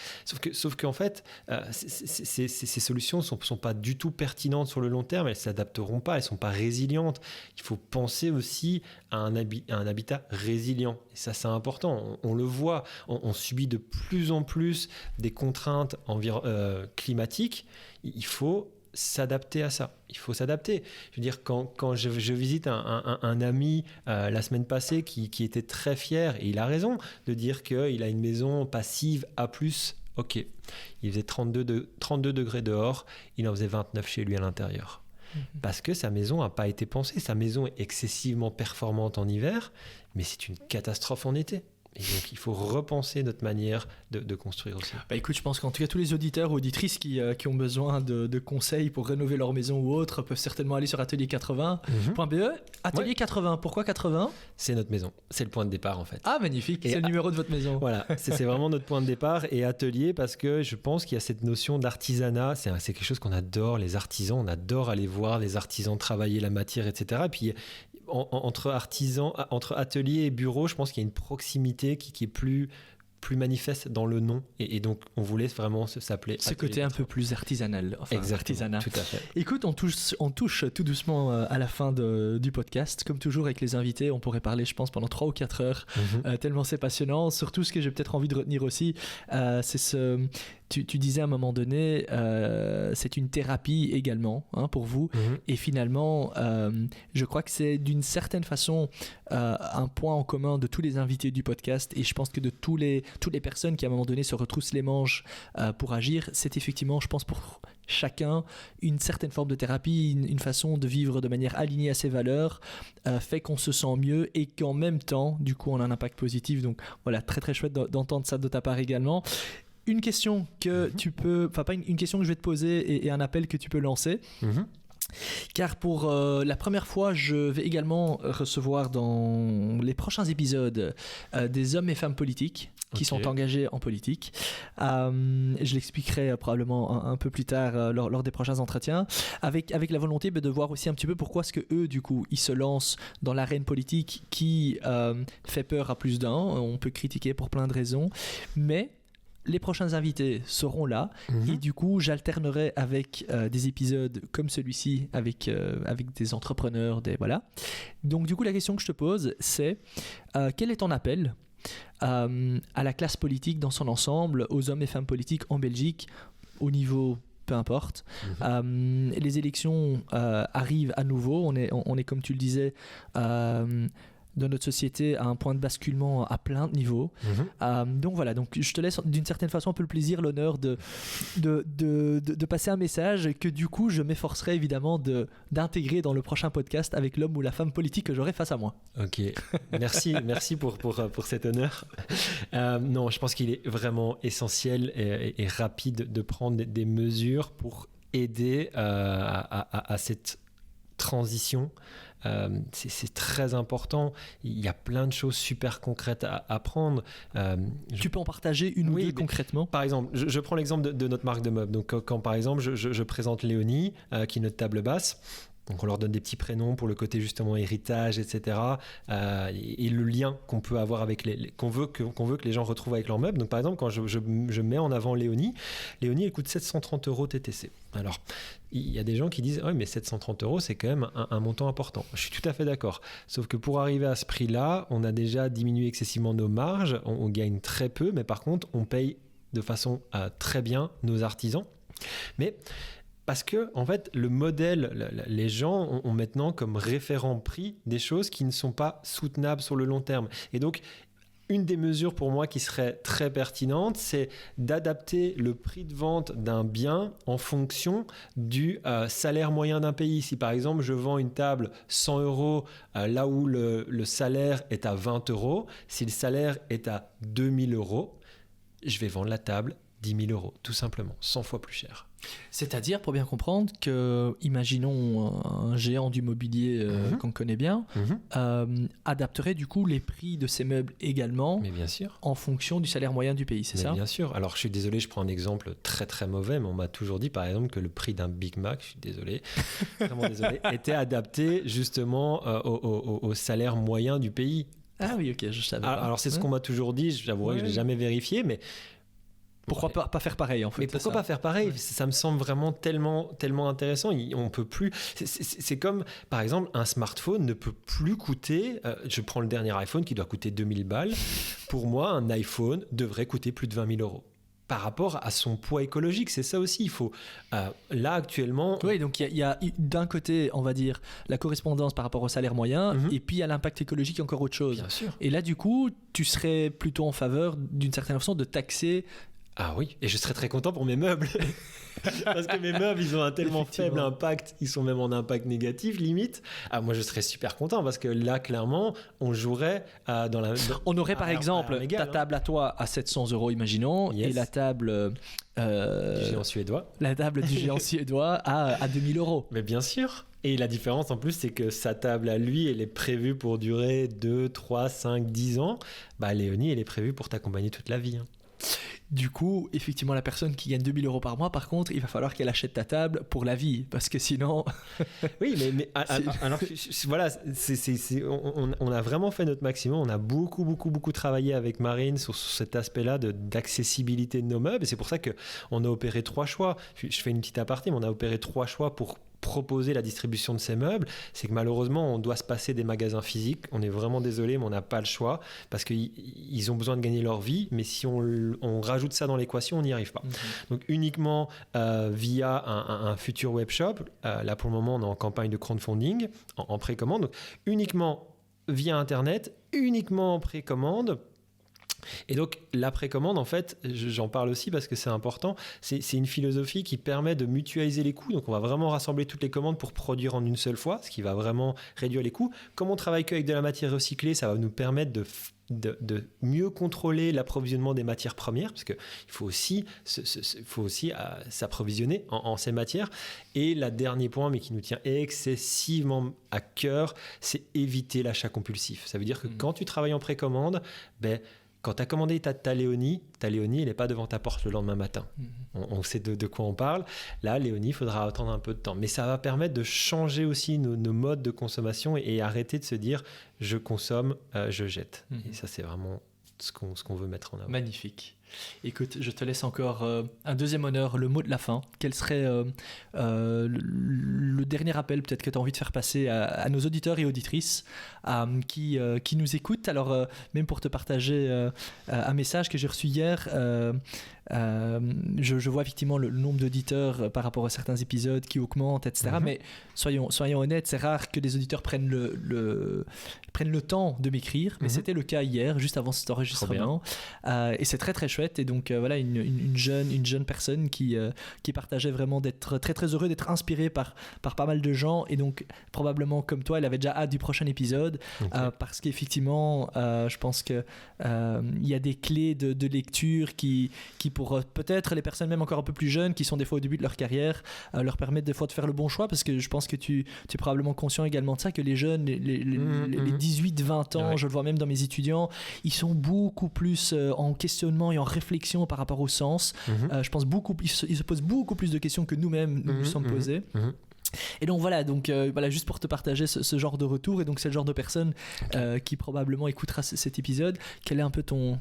Sauf qu'en fait, ces solutions ne sont pas du tout pertinentes sur le long terme, elles ne s'adapteront pas, elles ne sont pas résilientes. Il faut penser aussi à un habitat résilient. Et ça, c'est important. On le voit, on subit de plus en plus des contraintes climatiques. Il faut s'adapter à ça. Il faut s'adapter. Je veux dire, quand je visite un ami la semaine passée qui était très fier, et il a raison de dire qu'il a une maison passive A+. Ok, il faisait 32 degrés dehors, il en faisait 29 chez lui à l'intérieur. Parce que sa maison n'a pas été pensée. Sa maison est excessivement performante en hiver, mais c'est une catastrophe en été. Et donc, il faut repenser notre manière de construire aussi. Écoute, je pense qu'en tout cas, tous les auditeurs ou auditrices qui ont besoin de conseils pour rénover leur maison ou autre peuvent certainement aller sur atelier80.be. Atelier 80, pourquoi 80 ? C'est notre maison. C'est le point de départ, en fait. Ah, magnifique. C'est le numéro de votre maison. Voilà, c'est vraiment notre point de départ. Et atelier, parce que je pense qu'il y a cette notion d'artisanat. C'est quelque chose qu'on adore, les artisans. On adore aller voir les artisans travailler la matière, etc. Et puis, entre atelier et bureau, je pense qu'il y a une proximité qui est plus manifeste dans le nom, et donc on voulait vraiment s'appeler ce côté un peu plus artisanal. Exactement, artisanat. Tout à fait. Écoute, on touche tout doucement à la fin du podcast. Comme toujours avec les invités, on pourrait parler, je pense, pendant 3 ou 4 heures, tellement c'est passionnant. Surtout, ce que j'ai peut-être envie de retenir aussi, c'est tu disais à un moment donné, c'est une thérapie également pour vous. Et finalement, je crois que c'est d'une certaine façon un point en commun de tous les invités du podcast. Et je pense que de toutes les personnes qui à un moment donné se retroussent les manches pour agir, c'est effectivement, je pense, pour chacun une certaine forme de thérapie, une façon de vivre de manière alignée à ses valeurs, fait qu'on se sent mieux et qu'en même temps, du coup, on a un impact positif. Donc voilà, très très chouette d'entendre ça de ta part également. Une question que tu peux, enfin pas une question que je vais te poser et un appel que tu peux lancer. Car pour la première fois, je vais également recevoir dans les prochains épisodes des hommes et femmes politiques qui sont engagés en politique. Je l'expliquerai probablement un peu plus tard lors des prochains entretiens, avec la volonté de voir aussi un petit peu pourquoi est-ce que eux, du coup, ils se lancent dans l'arène politique qui fait peur à plus d'un. On peut critiquer pour plein de raisons, mais les prochains invités seront là et du coup j'alternerai avec des épisodes comme celui-ci avec des entrepreneurs, voilà. Donc du coup la question que je te pose c'est quel est ton appel à la classe politique dans son ensemble, aux hommes et femmes politiques en Belgique au niveau peu importe. Les élections arrivent à nouveau, on est comme tu le disais de notre société à un point de basculement à plein de niveaux. Donc voilà, donc je te laisse d'une certaine façon un peu le plaisir, l'honneur de passer un message que du coup je m'efforcerai évidemment d'intégrer dans le prochain podcast avec l'homme ou la femme politique que j'aurai face à moi. Ok, merci pour cet honneur. Non, je pense qu'il est vraiment essentiel et rapide de prendre des mesures pour aider à cette transition. C'est très important. Il y a plein de choses super concrètes à prendre. Tu peux en partager une ou deux concrètement? Par exemple, je prends l'exemple de notre marque de meubles. Donc, quand par exemple je présente Léonie, qui est notre table basse, donc on leur donne des petits prénoms pour le côté justement héritage, etc. Et le lien qu'on peut avoir avec qu'on veut que les gens retrouvent avec leurs meubles. Donc par exemple, quand je mets en avant Léonie, elle coûte 730 € TTC. Alors, il y a des gens qui disent « Oui, mais 730 € c'est quand même un montant important ». Je suis tout à fait d'accord. Sauf que pour arriver à ce prix-là, on a déjà diminué excessivement nos marges, on gagne très peu, mais par contre, on paye de façon très bien nos artisans. Mais parce que, en fait, le modèle, les gens ont maintenant comme référent prix des choses qui ne sont pas soutenables sur le long terme. Et donc, une des mesures pour moi qui serait très pertinente, c'est d'adapter le prix de vente d'un bien en fonction du salaire moyen d'un pays. Si par exemple, je vends une table 100 € là où le salaire est à 20 €, si le salaire est à 2000 €, je vais vendre la table 10 000 €, tout simplement, 100 fois plus cher. C'est-à-dire, pour bien comprendre, que, imaginons un géant du mobilier qu'on connaît bien, adapterait du coup les prix de ses meubles également. Mais bien sûr. En fonction du salaire moyen du pays, c'est ça? Bien sûr. Alors, je suis désolé, je prends un exemple très très mauvais, mais on m'a toujours dit, par exemple, que le prix d'un Big Mac, je suis désolé, vraiment désolé, était adapté justement au salaire moyen du pays. Ah oui, ok, je savais. Alors, c'est ce qu'on m'a toujours dit, j'avouerai que je ne l'ai jamais vérifié, mais... Pourquoi pas faire pareil en fait? Mais pourquoi pas faire pareil? Ça me semble vraiment tellement intéressant. On peut plus. C'est comme, par exemple, un smartphone ne peut plus coûter. Je prends le dernier iPhone qui doit coûter 2000 balles. Pour moi, un iPhone devrait coûter plus de 20 000 € par rapport à son poids écologique. C'est ça aussi. Il faut là actuellement. Oui, donc il y a d'un côté, on va dire, la correspondance par rapport au salaire moyen, et puis à l'impact écologique, encore autre chose. Bien sûr. Et là, du coup, tu serais plutôt en faveur, d'une certaine façon, de taxer. Ah oui, et je serais très content pour mes meubles. Parce que mes meubles, ils ont un tellement faible impact, ils sont même en impact négatif, limite. Ah, moi, je serais super content parce que là, clairement, on jouerait dans la... On aurait par exemple ta table à toi à 700 €, imaginons, et la table... du géant suédois. La table du géant suédois à 2000 €. Mais bien sûr. Et la différence en plus, c'est que sa table à lui, elle est prévue pour durer 2, 3, 5, 10 ans. Bah, Léonie, elle est prévue pour t'accompagner toute la vie. Du coup, effectivement, la personne qui gagne 2000 € par mois, par contre, il va falloir qu'elle achète ta table pour la vie, parce que sinon... Oui, mais alors, voilà, on a vraiment fait notre maximum. On a beaucoup travaillé avec Marine sur cet aspect-là d'accessibilité de nos meubles. Et c'est pour ça qu'on a opéré 3 choix. Je fais une petite aparté, mais on a opéré 3 choix pour proposer la distribution de ces meubles. C'est que malheureusement, on doit se passer des magasins physiques. On est vraiment désolé, mais on n'a pas le choix parce qu'ils ont besoin de gagner leur vie. Mais si on rajoute ça dans l'équation, on n'y arrive pas. Donc uniquement via un futur webshop. Là, pour le moment, on est en campagne de crowdfunding, en précommande. Donc, uniquement via Internet, uniquement en précommande. Et donc la précommande, en fait, j'en parle aussi parce que c'est important, c'est une philosophie qui permet de mutualiser les coûts. Donc on va vraiment rassembler toutes les commandes pour produire en une seule fois, ce qui va vraiment réduire les coûts. Comme on travaille qu'avec de la matière recyclée, ça va nous permettre de mieux contrôler l'approvisionnement des matières premières, parce qu'il faut aussi s'approvisionner en ces matières. Et le dernier point, mais qui nous tient excessivement à cœur, c'est éviter l'achat compulsif. Ça veut dire que quand tu travailles en précommande, quand tu as commandé ta Léonie, elle n'est pas devant ta porte le lendemain matin. On sait de quoi on parle. Là, Léonie, il faudra attendre un peu de temps. Mais ça va permettre de changer aussi nos modes de consommation et arrêter de se dire « je consomme, je jette ». Et ça, c'est vraiment ce qu'on veut mettre en avant. Magnifique. Écoute, je te laisse encore un deuxième honneur, le mot de la fin. Quel serait le dernier appel peut-être que tu as envie de faire passer à nos auditeurs et auditrices qui nous écoutent? Alors, même pour te partager un message que j'ai reçu hier, je vois effectivement le nombre d'auditeurs par rapport à certains épisodes qui augmente, etc. Mais soyons honnêtes, c'est rare que des auditeurs prennent le temps de m'écrire, mais c'était le cas hier, juste avant cet enregistrement. Et c'est très très chouette. Et donc voilà, une jeune personne qui partageait vraiment d'être très très heureux, d'être inspiré par pas mal de gens. Et donc probablement comme toi, elle avait déjà hâte du prochain épisode, parce qu'effectivement, je pense que il y a des clés de lecture qui pour peut-être les personnes même encore un peu plus jeunes, qui sont des fois au début de leur carrière, leur permettent des fois de faire le bon choix, parce que je pense que tu es probablement conscient également de ça, que les jeunes, les 18-20 ans, je le vois même dans mes étudiants, ils sont beaucoup plus en questionnement et en réflexion par rapport au sens. Je pense ils se posent beaucoup plus de questions que nous-mêmes nous sommes posés. Et donc voilà, juste pour te partager ce genre de retour. Et donc c'est le genre de personne qui probablement écoutera cet épisode. Quel est un peu ton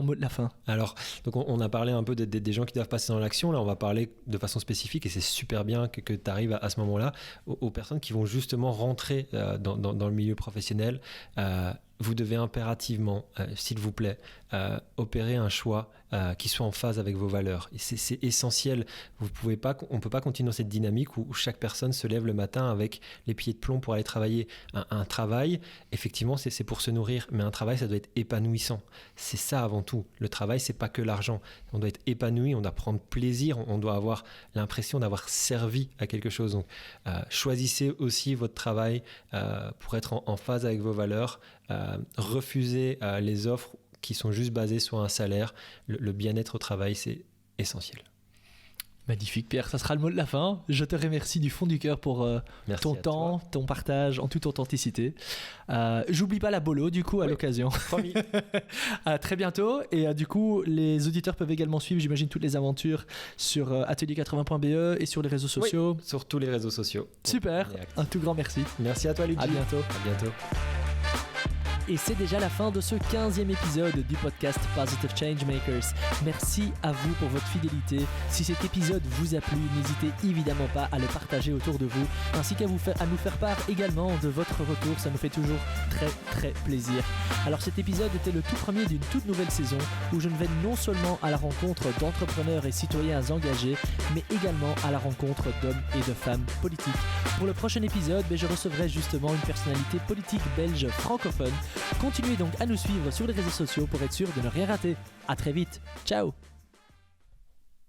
mot de la fin? Alors, donc on a parlé un peu des gens qui doivent passer dans l'action. Là, on va parler de façon spécifique, et c'est super bien que tu arrives à ce moment-là, aux personnes qui vont justement rentrer dans le milieu professionnel. Vous devez impérativement, s'il vous plaît, opérer un choix qui soit en phase avec vos valeurs. Et c'est essentiel. On ne peut pas continuer dans cette dynamique où chaque personne se lève le matin avec les pieds de plomb pour aller travailler. Un travail, effectivement, c'est pour se nourrir, mais un travail, ça doit être épanouissant. C'est ça avant tout. Le travail, c'est pas que l'argent. On doit être épanoui, on doit prendre plaisir, on doit avoir l'impression d'avoir servi à quelque chose. Donc, choisissez aussi votre travail pour être en phase avec vos valeurs. Refusez les offres qui sont juste basées sur un salaire. Le bien-être au travail, c'est essentiel. Magnifique, Pierre, ça sera le mot de la fin. Je te remercie du fond du cœur pour ton temps, ton partage en toute authenticité. J'oublie pas la bolo du coup à l'occasion. Promis. À très bientôt. Et du coup, les auditeurs peuvent également suivre, j'imagine, toutes les aventures sur atelier80.be et sur les réseaux sociaux. Oui, sur tous les réseaux sociaux. Super, un tout grand merci. Merci à toi, Luigi. À bientôt. À bientôt. Et c'est déjà la fin de ce 15e épisode du podcast Positive Changemakers. Merci à vous pour votre fidélité. Si cet épisode vous a plu, n'hésitez évidemment pas à le partager autour de vous, ainsi qu'à nous faire part également de votre retour. Ça nous fait toujours très très plaisir. Alors cet épisode était le tout premier d'une toute nouvelle saison où je ne vais non seulement à la rencontre d'entrepreneurs et citoyens engagés, mais également à la rencontre d'hommes et de femmes politiques. Pour le prochain épisode, je recevrai justement une personnalité politique belge francophone. Continuez donc à nous suivre sur les réseaux sociaux pour être sûr de ne rien rater. À très vite. Ciao.